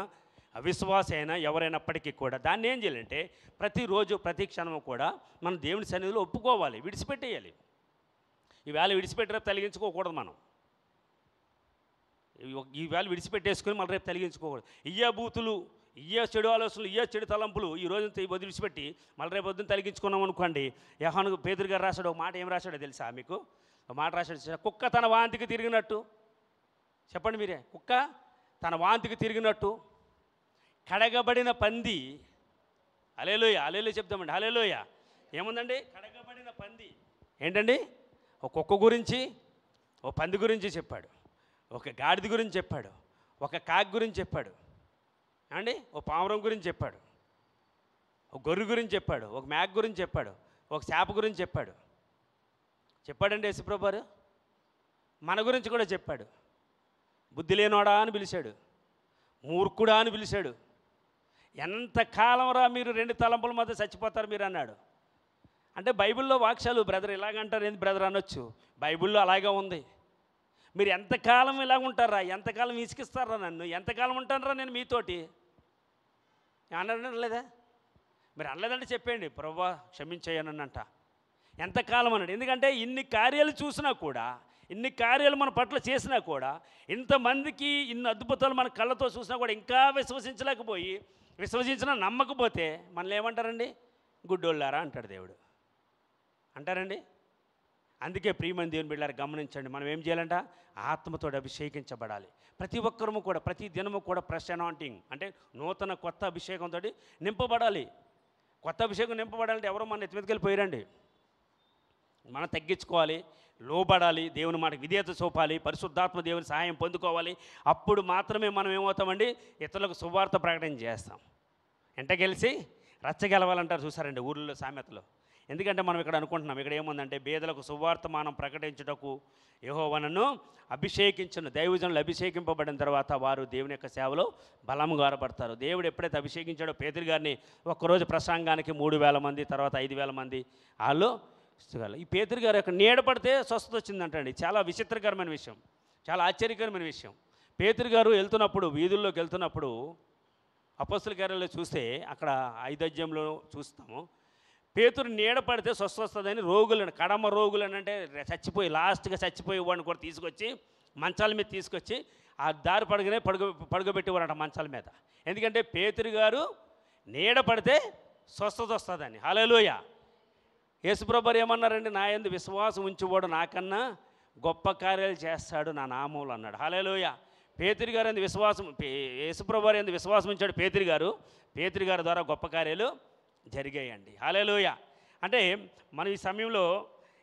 Speaker 1: అవిశ్వాసైనా ఎవరైనప్పటికీ కూడా దాన్ని ఏం చేయాలంటే ప్రతిరోజు ప్రతి క్షణము కూడా మనం దేవుని సన్నిధిలో ఒప్పుకోవాలి, విడిచిపెట్టేయాలి. ఈవేళ విడిచిపెట్టి రేపు తొలగించుకోకూడదు. మనం ఈవేళ విడిచిపెట్టేసుకుని మళ్ళీ రేపు తొలగించుకోకూడదు. ఇయ్యే బూతులు, ఇయ్యే చెడు ఆలోచనలు, ఇయ్యే చెడు తలంపులు ఈ రోజు విడిచిపెట్టి మళ్ళీ రేపు పొద్దున్న తొలగించుకున్నాం అనుకోండి. యోహాను పేతురు గారు రాశాడు ఒక మాట, ఏం రాశాడో తెలుసా మీకు? ఒక మాట రాశాడు, కుక్క తన వాంతికి తిరిగినట్టు. చెప్పండి మీరే, కుక్క తన వాంతికి తిరిగినట్టు కడగబడిన పంది. హల్లెలూయా చెప్తామండి. హల్లెలూయా. ఏముందండి? కడగబడిన పంది. ఏంటండి? ఒక కుక్క గురించి, ఒక పంది గురించి చెప్పాడు, ఒక గాడిద గురించి చెప్పాడు, ఒక కాకి గురించి చెప్పాడు అండి, ఒక పావురం గురించి చెప్పాడు, ఒక గొర్రె గురించి చెప్పాడు, ఒక మేక గురించి చెప్పాడు, ఒక చేప గురించి చెప్పాడండి యేసుప్రభు వారు. మన గురించి కూడా చెప్పాడు. బుద్ధి లేనోడా అని పిలిచాడు, మూర్ఖుడా అని పిలిచాడు. ఎంతకాలం రా మీరు 2 తలంపుల మధ్య చచ్చిపోతారు మీరు అన్నాడు. అంటే బైబిల్లో వాక్యాలు బ్రదర్ ఇలాగంటారు ఏంది బ్రదర్ అనొచ్చు, బైబిల్లో అలాగే ఉంది. మీరు ఎంతకాలం ఇలా ఉంటారా, ఎంతకాలం విసిగిస్తారా నన్ను, ఎంతకాలం ఉంటానరా నేను మీతోటి అనలేదా? మీరు అనలేదంటే చెప్పండి, ప్రభువా క్షమించేయనంట. ఎంతకాలం అన్నాడు. ఎందుకంటే ఇన్ని కార్యాలు చూసినా కూడా, ఇన్ని కార్యాలు మన పట్ల చేసినా కూడా, ఇంతమందికి ఇన్ని అద్భుతాలు మన కళ్ళతో చూసినా కూడా ఇంకా విశ్వసించినా నమ్మకపోతే మనల్ని ఏమంటారండి? గుడ్డోళ్ళారా అంటాడు దేవుడు. అంటారండి. అందుకే ప్రియమైన దేవుని బిడ్డలారా గమనించండి, మనం ఏం చేయాలంట? ఆత్మతో అభిషేకించబడాలి. ప్రతి ఒక్కరము కూడా ప్రతి దినము కూడా ఫ్రెష్ అనాయింటింగ్ అంటే నూతన కొత్త అభిషేకంతో నింపబడాలి. కొత్త అభిషేకం నింపబడాలంటే ఎవరో మన ఎత్తి మీదకి వెళ్ళిపోయారండి. మనం తగ్గించుకోవాలి, లోబడాలి, దేవుని మాట విధేయత చూపాలి, పరిశుద్ధాత్మ దేవుని సహాయం పొందుకోవాలి. అప్పుడు మాత్రమే మనం ఏమవుతామండి? ఇతరులకు సువార్త ప్రకటన చేస్తాం. ఎంటగెలిసి రచ్చగెలవాలంటారు చూసారండి ఊళ్ళో సామెతలో. ఎందుకంటే మనం ఇక్కడ అనుకుంటున్నాం, ఇక్కడ ఏముందంటే బేదలకు సువార్తమానం ప్రకటించుటకు యెహోవాను అభిషేకించును. దైవజనులు అభిషేకింపబడిన తర్వాత వారు దేవుని యొక్క సేవలో బలంగా ఆరబడతారు. దేవుడు ఎప్పుడైతే అభిషేకించాడో పేతురు గారిని ఒక్కరోజు ప్రసంగానికి 3000 మంది, తర్వాత 5000 మంది వాళ్ళు ఈ పేతురు గారు యొక్క నీడ పడితే స్వస్థత వచ్చిందంటండి. చాలా విచిత్రకరమైన విషయం, చాలా ఆశ్చర్యకరమైన విషయం. పేతురు గారు వెళ్తున్నప్పుడు, వీధుల్లోకి వెళ్తున్నప్పుడు అపొస్తలుల కార్యాల్లో చూస్తే అక్కడ 5వ అధ్యాయంలో చూస్తాము, పేతురు నీడ పడితే స్వస్థ వస్తుందని రోగులను, కడమ రోగులను అంటే చచ్చిపోయి లాస్ట్గా చచ్చిపోయే వాడిని కూడా తీసుకొచ్చి మంచాల మీద తీసుకొచ్చి ఆ దారి పడగనే పడుకోబెట్టేవారంట మంచాల మీద. ఎందుకంటే పేతురు గారు నీడ పడితే స్వస్థత వస్తుందని. హల్లెలూయా. యేసుప్రభువారు ఏమన్నారండి? నా యందు విశ్వాసం ఉంచువాడు నాకన్నా గొప్ప కార్యాలు చేస్తాడు నా నామములో అన్నాడు. హల్లెలూయా. పేతురు గారు ఎందు విశ్వాసం, యేసుప్రభువారు ఎందు విశ్వాసం ఉంచాడు పేతురు గారు ద్వారా గొప్ప కార్యాలు జరిగాయండి. హల్లెలూయా. అంటే మనం ఈ సమయంలో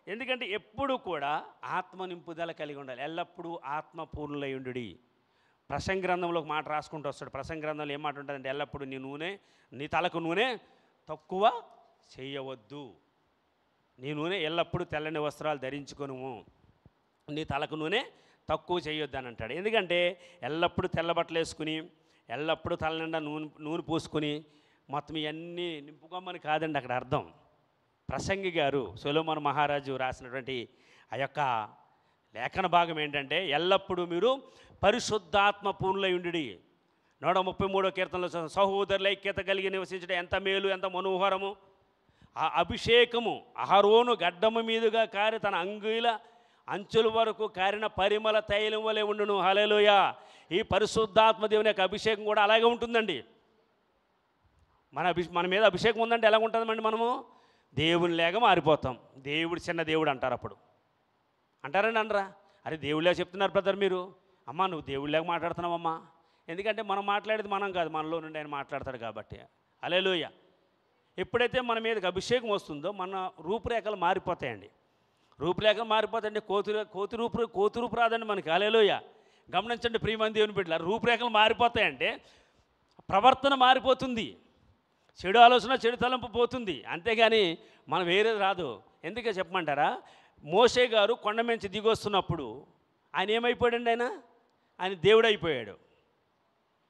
Speaker 1: ఎందుకంటే ఎప్పుడు కూడా ఆత్మ నింపుదల కలిగి ఉండాలి, ఎల్లప్పుడూ ఆత్మ పూర్ణులై ఉండుడి. ప్రసంగ గ్రంథంలో ఒక మాట రాసుకుంటూ వస్తాడు. ప్రసంగ గ్రంథంలో ఏం మాట ఉంటుందంటే, ఎల్లప్పుడూ నీ తలకు నూనె తక్కువ చేయవద్దు. నీ నూనె ఎల్లప్పుడూ తెల్లని వస్త్రాలు ధరించుకొనుము, నీ తలకు నూనె తక్కువ చేయొద్దు అని అంటాడు. ఎందుకంటే ఎల్లప్పుడూ తెల్ల బట్టలు వేసుకుని, ఎల్లప్పుడూ తల నిండా నూనె పూసుకొని మొత్తం ఇవన్నీ నింపుకోమని కాదండి అక్కడ అర్థం. ప్రసంగి గారు సొలొమోను మహారాజు రాసినటువంటి ఆ యొక్క లేఖన భాగం ఏంటంటే, ఎల్లప్పుడూ మీరు పరిశుద్ధాత్మ పూర్ణులై ఉండుడి. 133వ కీర్తనలో సహోదరుల ఐక్యత కలిగి నివసించడం ఎంత మేలు, ఎంత మనోహరము. ఆ అభిషేకము అహరోను గడ్డము మీదుగా కారి తన అంగుళ అంచుల వరకు కారిన పరిమళ తైలం వలె ఉండును. హల్లెలూయా. ఈ పరిశుద్ధాత్మ దేవుని యొక్క అభిషేకం కూడా అలాగే ఉంటుందండి. మన మీద అభిషేకం ఉందంటే ఎలా ఉంటుందండి? మనము దేవుని లేక మారిపోతాం. దేవుడు చిన్న దేవుడు అంటారు. అప్పుడు అంటారండి, అనరా? అరే దేవుళ్ళే చెప్తున్నారు బ్రదర్ మీరు. అమ్మా నువ్వు దేవుళ్ళేక మాట్లాడుతున్నావమ్మా. ఎందుకంటే మనం మాట్లాడేది మనం కాదు, మనలో నుండి ఆయన మాట్లాడతాడు కాబట్టి. హల్లెలూయా. ఎప్పుడైతే మన మీదకి అభిషేకం వస్తుందో మన రూపురేఖలు మారిపోతాయండి. రూపురేఖలు మారిపోతాయండి. కోతి రూపు రాదండి మనకి. హల్లెలూయా. గమనించండి ప్రియమైన దేవుని బిడ్డలారా, రూపురేఖలు మారిపోతాయంటే ప్రవర్తన మారిపోతుంది, చెడు ఆలోచన చెడు తలంపు పోతుంది, అంతేగాని మనం వేరేది రాదు. ఎందుకే చెప్పమంటారా? మోషే గారు కొండ నుంచి దిగొస్తున్నప్పుడు ఆయన ఏమైపోయాడండి? ఆయన దేవుడు అయిపోయాడు.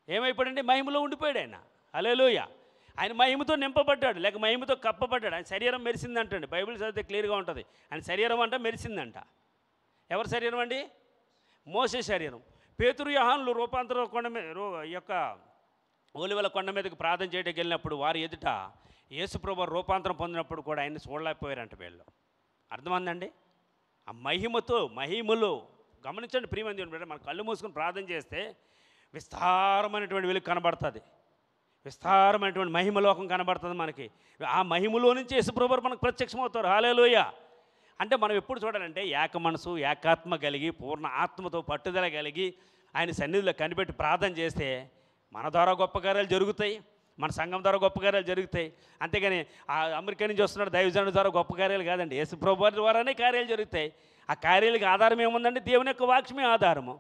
Speaker 1: ఏమైపోయాడండి? మహిమలో ఉండిపోయాడు ఆయన. హల్లెలూయా. ఆయన మహిమతో నింపబడ్డాడు, లేక మహిమతో కప్పబడ్డాడు. ఆయన శరీరం మెరిసిందంటండి. బైబిల్ చదివితే క్లియర్గా ఉంటుంది. ఆయన శరీరం అంట మెరిసిందంట. ఎవరి శరీరం అండి? మోషే శరీరం. పేతురు యోహానులు రూపాంతర కొండ యొక్క ఒలివల కొండ మీదకి ప్రార్థన చేయడానికి వెళ్ళినప్పుడు వారి ఎదుట యేసుప్రభువు రూపాంతరం పొందినప్పుడు కూడా ఆయన్ని చూడలేకపోయారంట వీళ్ళు. అర్థమైందండి? ఆ మహిమలో గమనించండి ప్రియమైన దేవుని బిడ్డ, మన కళ్ళు మూసుకొని ప్రార్థన చేస్తే విస్తారమైనటువంటి వెలుగు కనబడుతుంది, విస్తారమైనటువంటి మహిమలోకం కనబడుతుంది మనకి. ఆ మహిమలో నుంచి యేసుప్రభువు మనకు ప్రత్యక్షమవుతారు. హల్లెలూయా. అంటే మనం ఎప్పుడు చూడాలంటే ఏక మనసు ఏకాత్మ కలిగి పూర్ణ ఆత్మతో పట్టుదల కలిగి ఆయన సన్నిధిలో కనిపెట్టి ప్రార్థన చేస్తే మన ద్వారా గొప్ప కార్యాలు జరుగుతాయి, మన సంఘం ద్వారా గొప్ప కార్యాలు జరుగుతాయి. అంతేగాని ఆ అమెరికా నుంచి వస్తున్నాడు దైవజనుడి ద్వారా గొప్ప కార్యాలు కాదండి, యేసుప్రభువు ద్వారానే కార్యాలు జరుగుతాయి. ఆ కార్యాలకు ఆధారం ఏముందండి? దేవుని యొక్క వాక్యమే ఆధారము.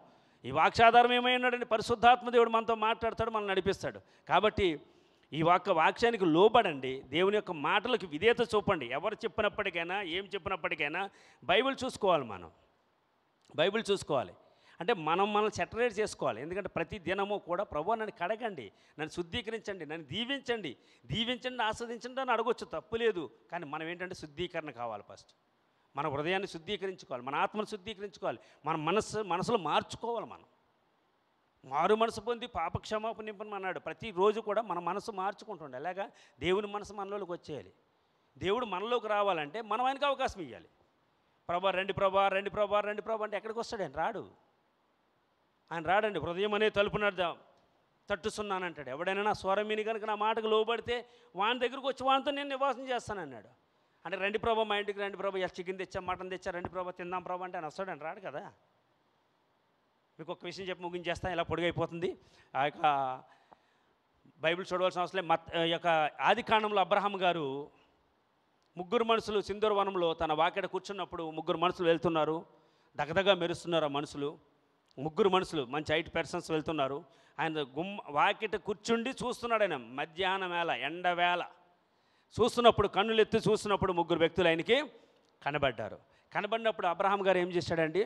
Speaker 1: ఈ వాక్యాధారం ఏమై ఉన్నాడండి? పరిశుద్ధాత్మ దేవుడు మనతో మాట్లాడతాడు, మనల్ని నడిపిస్తాడు. కాబట్టి ఈ వాక్యానికి లోబడండి, దేవుని యొక్క మాటలకు విధేయత చూపండి. ఎవరు చెప్పినప్పటికైనా ఏం చెప్పినప్పటికైనా బైబిల్ చూసుకోవాలి. మనం బైబిల్ చూసుకోవాలి అంటే మనం సెటరేట్ చేసుకోవాలి. ఎందుకంటే ప్రతి దినము కూడా ప్రభువా నన్ను కడగండి, నన్ను శుద్ధీకరించండి, నన్ను దీవించండి ఆస్వాదించండి అని అడగొచ్చు, తప్పు లేదు. కానీ మనం ఏంటంటే శుద్ధీకరణ కావాలి. ఫస్ట్ మన హృదయాన్ని శుద్ధీకరించుకోవాలి, మన ఆత్మను శుద్ధీకరించుకోవాలి, మన మనసులో మార్చుకోవాలి. మనం మారు మనసు పొంది పాపక్షమాపణ నింపని అన్నాడు. ప్రతిరోజు కూడా మన మనసు మార్చుకుంటుండే, అలాగా దేవుని మనసు మనలోకి వచ్చేయాలి. దేవుడు మనలోకి రావాలంటే మనం ఆయనకి అవకాశం ఇవ్వాలి. ప్రభా రండి ప్రభా అంటే ఎక్కడికి వస్తాడు? ఆయన రాడండి. హృదయం అనే తలుపున తట్టుస్తున్నానంటాడు. ఎవడైనా నా స్వరం విని కనుక నా మాటకు లోబడితే వాని దగ్గరకు వచ్చి వానితో నేను నివాసం చేస్తానన్నాడు. అంటే రండి ప్రభా మా ఇంటికి రండి ప్రభా, చికెన్ తెచ్చా మటన్ తెచ్చా రండి ప్రభా తిందాం ప్రభా అంటే ఆయన వస్తాడని రాడు కదా. మీకు ఒక విషయం చెప్పి ముగించేస్తాను, ఇలా పొడిగైపోతుంది. ఆ యొక్క బైబిల్ చూడవలసిన అవసరం లేదు. ఈ యొక్క ఆది కాండంలో అబ్రహాం గారు ముగ్గురు మనుషులు సింధూర వనంలో తన వాకిట కూర్చున్నప్పుడు ముగ్గురు మనుషులు వెళ్తున్నారు, దగదగా మెరుస్తున్నారు. ఆ మనుషులు ముగ్గురు మనుషులు మంచి 8 పర్సన్స్ వెళ్తున్నారు. ఆయన వాకిట కూర్చుండి చూస్తున్నాడు. ఆయన మధ్యాహ్నం వేళ ఎండవేళ చూస్తున్నప్పుడు, కన్నులు ఎత్తి చూస్తున్నప్పుడు ముగ్గురు వ్యక్తులు ఆయనకి కనబడ్డారు. కనబడినప్పుడు అబ్రహాం గారు ఏం చేశాడండి,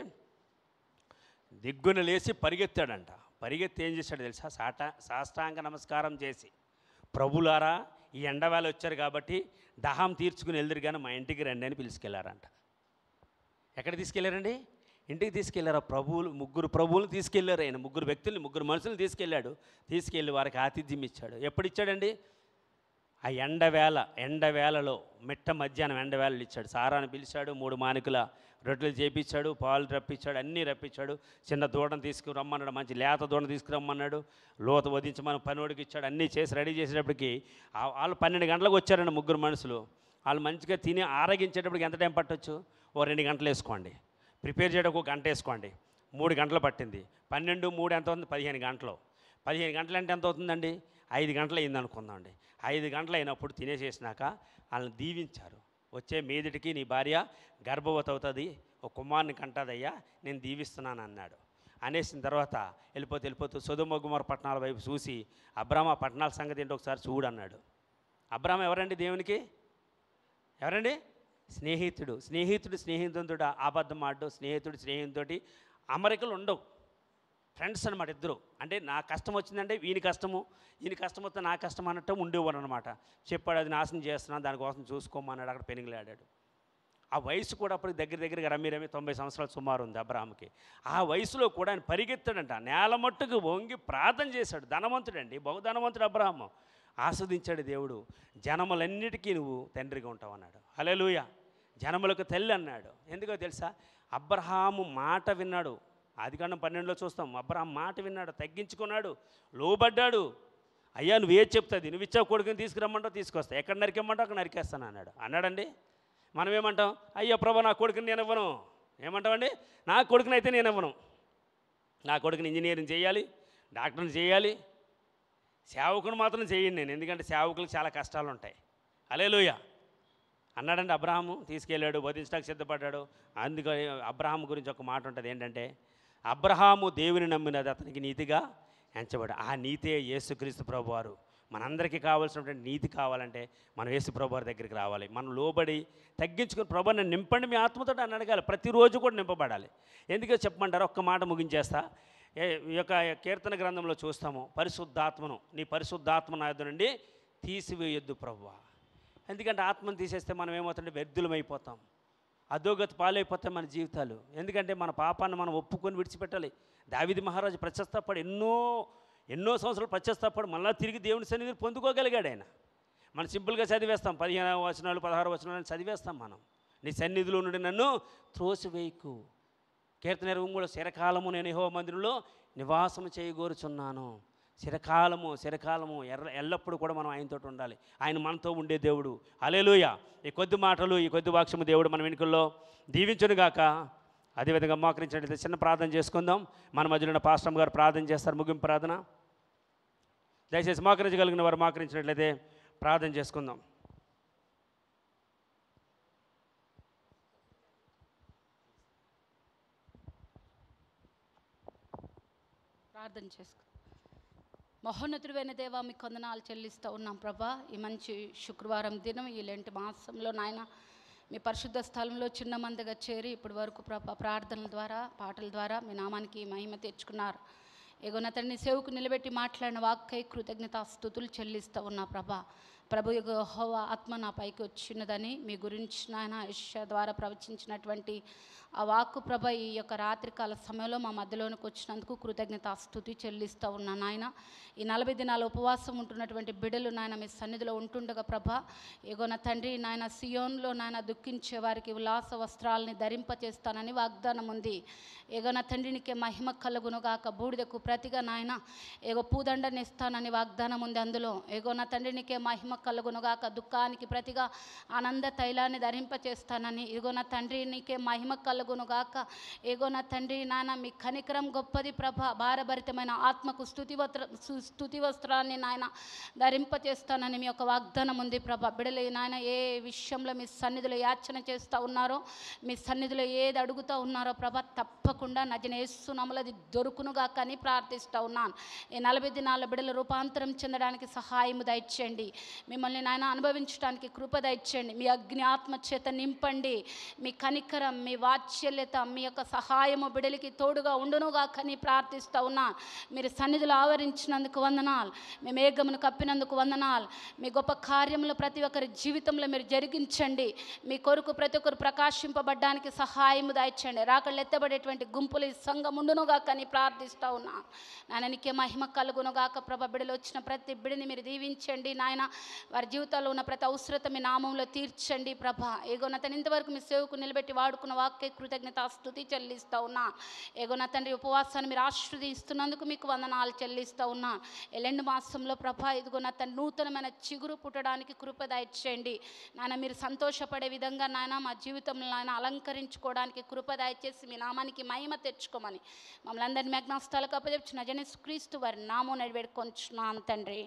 Speaker 1: దిగ్గున లేచి పరిగెత్తాడంట. పరిగెత్తి ఏం చేశాడు తెలుసా, సాష్టాంగ నమస్కారం చేసి, ప్రభులారా ఈ ఎండవేళ వచ్చారు కాబట్టి దాహం తీర్చుకుని వెళ్దురు కానీ మా ఇంటికి రండి అని పిలుచుకెళ్ళారంట. ఎక్కడ తీసుకెళ్లారండి, ఇంటికి తీసుకెళ్లారు. ముగ్గురు ప్రభువులు తీసుకెళ్లారు. ఆయన ముగ్గురు వ్యక్తుల్ని, ముగ్గురు మనుషులను తీసుకెళ్ళి వారికి ఆతిథ్యం ఇచ్చాడు. ఎప్పుడు ఇచ్చాడండి, ఆ ఎండవేళలో మిట్ట మధ్యాహ్నం ఎండవేళలు ఇచ్చాడు. సారాను పిలిచాడు, 3 మానికల రొట్టెలు చేపించాడు, పాలు రప్పించాడు, అన్నీ రప్పించాడు. చిన్న దూడను తీసుకురమ్మన్నాడు, మంచి లేత దూడను తీసుకురమ్మన్నాడు, లోత వధించమని పనివాడికి ఇచ్చాడు. అన్నీ చేసి రెడీ చేసేటప్పటికి వాళ్ళు 12 గంటలకు వచ్చారండి ముగ్గురు మనుషులు. వాళ్ళు మంచిగా తిని ఆరగించేటప్పటికి ఎంత టైం పట్టవచ్చు, 2 గంటలు వేసుకోండి. ప్రిపేర్ చేయడానికి 1 గంట వేసుకోండి, 3 గంటలు పట్టింది. 12, 3 ఎంత అవుతుంది, 15 గంటలు. 15 గంటలు అంటే ఎంత అవుతుందండి, 5 గంటలు అయింది అనుకుందామండి. 5 గంటలు అయినప్పుడు తినేసేసినాక వాళ్ళని దీవించారు. వచ్చే మీదటికి నీ భార్య గర్భవతి అవుతుంది, ఒక కుమారుని కంటదయ్యా, నేను దీవిస్తున్నాను అన్నాడు. అనేసిన తర్వాత వెళ్ళిపోతూ సొదొమ గొమొర్రా పట్టణాల వైపు చూసి, అబ్రాహ్మ పట్టణాల సంగతి ఏంటో ఒకసారి చూడు అన్నాడు. అబ్రాహ్మ ఎవరండి దేవునికి, ఎవరండి, స్నేహితుడు. స్నేహితుడు అబద్ధం ఆడు, స్నేహితుడితోటి అమరికలు ఉండవు. ఫ్రెండ్స్ అనమాట ఇద్దరు. అంటే నా కష్టం వచ్చిందంటే వీని కష్టము, ఈయన కష్టం వస్తే నా కష్టం అన్నట్టు ఉండేవారు అనమాట. చెప్పాడు, అది నాశనం చేస్తున్నాను, దానికోసం చూసుకోమన్నాడు. అక్కడ పెనుగులాడాడు. ఆ వయసు కూడా అప్పటికి దగ్గరగా రమ్మి 90 సంవత్సరాలు సుమారు ఉంది అబ్రాహాంకి. ఆ వయసులో కూడా ఆయన పరిగెత్తాడంట, నేల మట్టుకు వంగి ప్రార్థన చేశాడు. ధనవంతుడండి, బహుధనవంతుడు అబ్రాహాము. ఆస్వాదించాడు దేవుడు. జనములన్నిటికీ నువ్వు తండ్రిగా ఉంటావు అన్నాడు. హల్లెలూయా. జనములకు తల్లి అన్నాడు. ఎందుకో తెలుసా, అబ్రహాము మాట విన్నాడు. ఆదికాండం 12లో చూస్తాం. అబ్రహాం మాట విన్నాడు, తగ్గించుకున్నాడు, లోబడ్డాడు. అయ్యా నువ్వు ఏది చెప్తుంది, నువ్వు ఇచ్చావు కొడుకుని తీసుకురమ్మంటావు తీసుకొస్తా, ఎక్కడ నరికెమ్మంటావు అక్కడ నరికేస్తాను అన్నాడండి. మనం ఏమంటాం, అయ్యో ప్రభా నా కొడుకుని నేను ఇవ్వను. ఏమంటామండి, నా కొడుకుని అయితే నేను ఇవ్వను. నా కొడుకుని ఇంజనీరింగ్ చేయాలి, డాక్టర్ని చేయాలి, సేవకుని మాత్రం చేయండి నేను, ఎందుకంటే సేవకులకు చాలా కష్టాలు ఉంటాయి. హల్లెలూయా అన్నాడండి. అబ్రహాము తీసుకెళ్ళాడు, వధించడానికి సిద్ధపడ్డాడు. అందుకే అబ్రహాము గురించి ఒక మాట ఉంటుంది ఏంటంటే, అబ్రహాము దేవుని నమ్మినది అతనికి నీతిగా ఎంచబడు. ఆ నీతే యేసుక్రీస్తు ప్రభువారు. మనందరికీ కావాల్సినటువంటి నీతి కావాలంటే మనం యేసు ప్రభువారి దగ్గరికి రావాలి. మనం లోబడి తగ్గించుకుని ప్రభువుని నింపండి మీ ఆత్మతో అని అడగాలి. ప్రతిరోజు కూడా నింపబడాలి. ఎందుకో చెప్పమంటారు, ఒక్క మాట ముగించేస్తా. ఈ యొక్క కీర్తన గ్రంథంలో చూస్తాము, పరిశుద్ధాత్మను, నీ పరిశుద్ధాత్మ నా యొద్ద నుండి తీసివేయొద్దు ప్రభువా. ఎందుకంటే ఆత్మను తీసేస్తే మనం ఏమవుతుంటే వ్యర్థులమైపోతాం, అధోగతి పాలైపోతాయి మన జీవితాలు. ఎందుకంటే మన పాపాన్ని మనం ఒప్పుకొని విడిచిపెట్టాలి. దావీదు మహారాజు పశ్చాత్తాపడి ఎన్నో సంవత్సరాలు పశ్చాత్తాపడి మళ్ళీ తిరిగి దేవుని సన్నిధిని పొందుకోగలిగాడు ఆయన. మనం సింపుల్గా చదివేస్తాం, 15 వచనాలు 16 వచనాలు చదివేస్తాం మనం. నీ సన్నిధిలో నుండి నన్ను త్రోసివేయకు. కీర్తన 23 చిరకాలము నేను యెహోవా మందిరంలో నివాసము చేయగోరుచున్నాను. చిరకాలము ఎల్లప్పుడూ కూడా మనం ఆయనతో ఉండాలి. ఆయన మనతో ఉండే దేవుడు. హల్లెలూయా. ఈ కొద్ది మాటలు, ఈ కొద్ది వాక్యము దేవుడు మన వెనుకల్లో దీవించునుగాక. అదేవిధంగా మోకరించినట్లయితే చిన్న ప్రార్థన చేసుకుందాం. మన మధ్యలో ఉన్న పాస్టర్ గారు ప్రార్థన చేస్తారు, ముగింపు ప్రార్థన. దయచేసి మోకరించగలిగిన వారు మోకరించినట్లయితే ప్రార్థన చేసుకుందాం.
Speaker 2: ప్రార్థన చేసుకుందాం. మహోన్నతుడైన దేవా మీకు వందనాలు చెల్లిస్తూ ఉన్నాం ప్రభా. ఈ మంచి శుక్రవారం దినం ఈ లెంటి మాసంలో నాయన మీ పరిశుద్ధ స్థలంలో చిన్న మందిగా చేరి ఇప్పటి వరకు ప్రభా ప్రార్థనల ద్వారా పాటల ద్వారా మీ నామానికి మహిమ తెచ్చుకున్నారు. ఎగోన తండ్రి సేవకు నిలబెట్టి మాట్లాడిన వాక్కై కృతజ్ఞత స్తుతులు చెల్లిస్తూ ఉన్నా ప్రభా. ప్రభు యెహోవా ఆత్మ నా పైకి వచ్చినదని మీ గురించి నాయన యెషయా ద్వారా ప్రవచించినటువంటి ఆ వాక్కు ప్రభ ఈ యొక్క రాత్రికాల సమయంలో మా మధ్యలోనికి వచ్చినందుకు కృతజ్ఞత స్తుతి చెల్లిస్తూ ఉన్నా నాయన. ఈ 40 దినాల ఉపవాసం ఉంటున్నటువంటి బిడ్డలు నాయన మీ సన్నిధిలో ఉంటుండగా ప్రభ ఎగోన తండ్రి నాయన సియోన్లో నాయన దుఃఖించే వారికి ఉల్లాస వస్త్రాలని ధరింపచేస్తానని వాగ్దానం ఉంది. ఎగోన తండ్రినికే మహిమ కలుగునుగాక. బూడిదకు ప్రతిగా నాయన ఏగో పూదండని ఇస్తానని వాగ్దానం ఉంది. అందులో ఎగోన తండ్రినికే మహిమ కలుగునుగాక. దుఃఖానికి ప్రతిగా ఆనంద తైలాన్ని ధరింపచేస్తానని. ఇదిగో నా తండ్రి నీకే మహిమ కలుగునుగాక. ఇదిగో నా తండ్రి నాయన మీ కనికరం గొప్పది ప్రభ. భారభరితమైన ఆత్మకు స్తుతి వస్త్రాన్ని నాయన ధరింపచేస్తానని మీ యొక్క వాగ్దానం ఉంది ప్రభ. బిడలు నాయన ఏ విషయంలో మీ సన్నిధిలో యాచన చేస్తూ ఉన్నారో, మీ సన్నిధిలో ఏది అడుగుతూ ఉన్నారో ప్రభ, తప్పకుండా నజరేసు నామములో అది దొరుకునుగాక అని ప్రార్థిస్తూ ఉన్నాను. ఈ 40 దినాల బిడల రూపాంతరం చెందడానికి సహాయం దయచేయండి. మిమ్మల్ని నాయన అనుభవించడానికి కృప దయచేయండి. మీ అగ్ని ఆత్మ చేత నింపండి. మీ కనికరం, మీ వాత్సల్యత, మీ యొక్క సహాయము బిడలికి తోడుగా ఉండునుగాక అని ప్రార్థిస్తూ ఉన్నాను. మీరు సన్నిధిలో ఆవరించినందుకు వందనాలు. మీ మేఘమును కప్పినందుకు వందనాలు. మీ గొప్ప కార్యములు ప్రతి ఒక్కరి జీవితంలో మీరు జరిగించండి. మీ కొరకు ప్రతి ఒక్కరు ప్రకాశింపబడ్డానికి సహాయము దయచేయండి. రాకళ్ళు ఎత్తబడేటువంటి గుంపులు ఈ సంఘం ఉండునుగాక అని ప్రార్థిస్తూ ఉన్నాను. నాయన నీకే మహిమ కలుగునుగాక ప్రభ. బిడలు వచ్చిన ప్రతి బిడిని మీరు దీవించండి నాయన. వారి జీవితాల్లో ఉన్న ప్రతి అవసరత మీ నామంలో తీర్చండి ప్రభ. ఏగోన తను ఇంతవరకు మీ సేవకు నిలబెట్టి వాడుకున్న వాక్య కృతజ్ఞత స్తుతి చెల్లిస్తూ ఉన్నా. ఏగోన తండ్రి ఉపవాసాన్ని మీరు ఆశీర్వదిస్తున్నందుకు మీకు వందనాలు చెల్లిస్తూ ఉన్నా. ఎల్లెండు మాసంలో ప్రభ ఇదిగో నా తన నూతనమైన చిగురు పుట్టడానికి కృప దయచేయండి నాయన. మీరు సంతోషపడే విధంగా నాయన మా జీవితంలో నాయన అలంకరించుకోవడానికి కృప దయచేసి మీ నామానికి మహిమ తెచ్చుకోమని మమ్మల్ని అందరినీ మేఘనాస్తాలకు అప్పచెప్చిన క్రీస్తు వారి నామం వేడుకొంచున్నాను తండ్రి.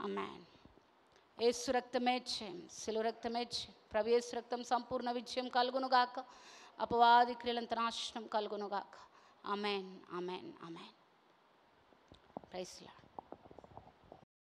Speaker 2: ఆమేన్. యేసు రక్తమే జయం, శిలువ రక్తమే జయం. ప్రభు యేసు రక్తం సంపూర్ణ విజయం కలుగునుగాక. అపవాది క్రియలంత నాశనం కలుగునుగాక. ఆమేన్, ఆమేన్, ఆమేన్. Praise lord.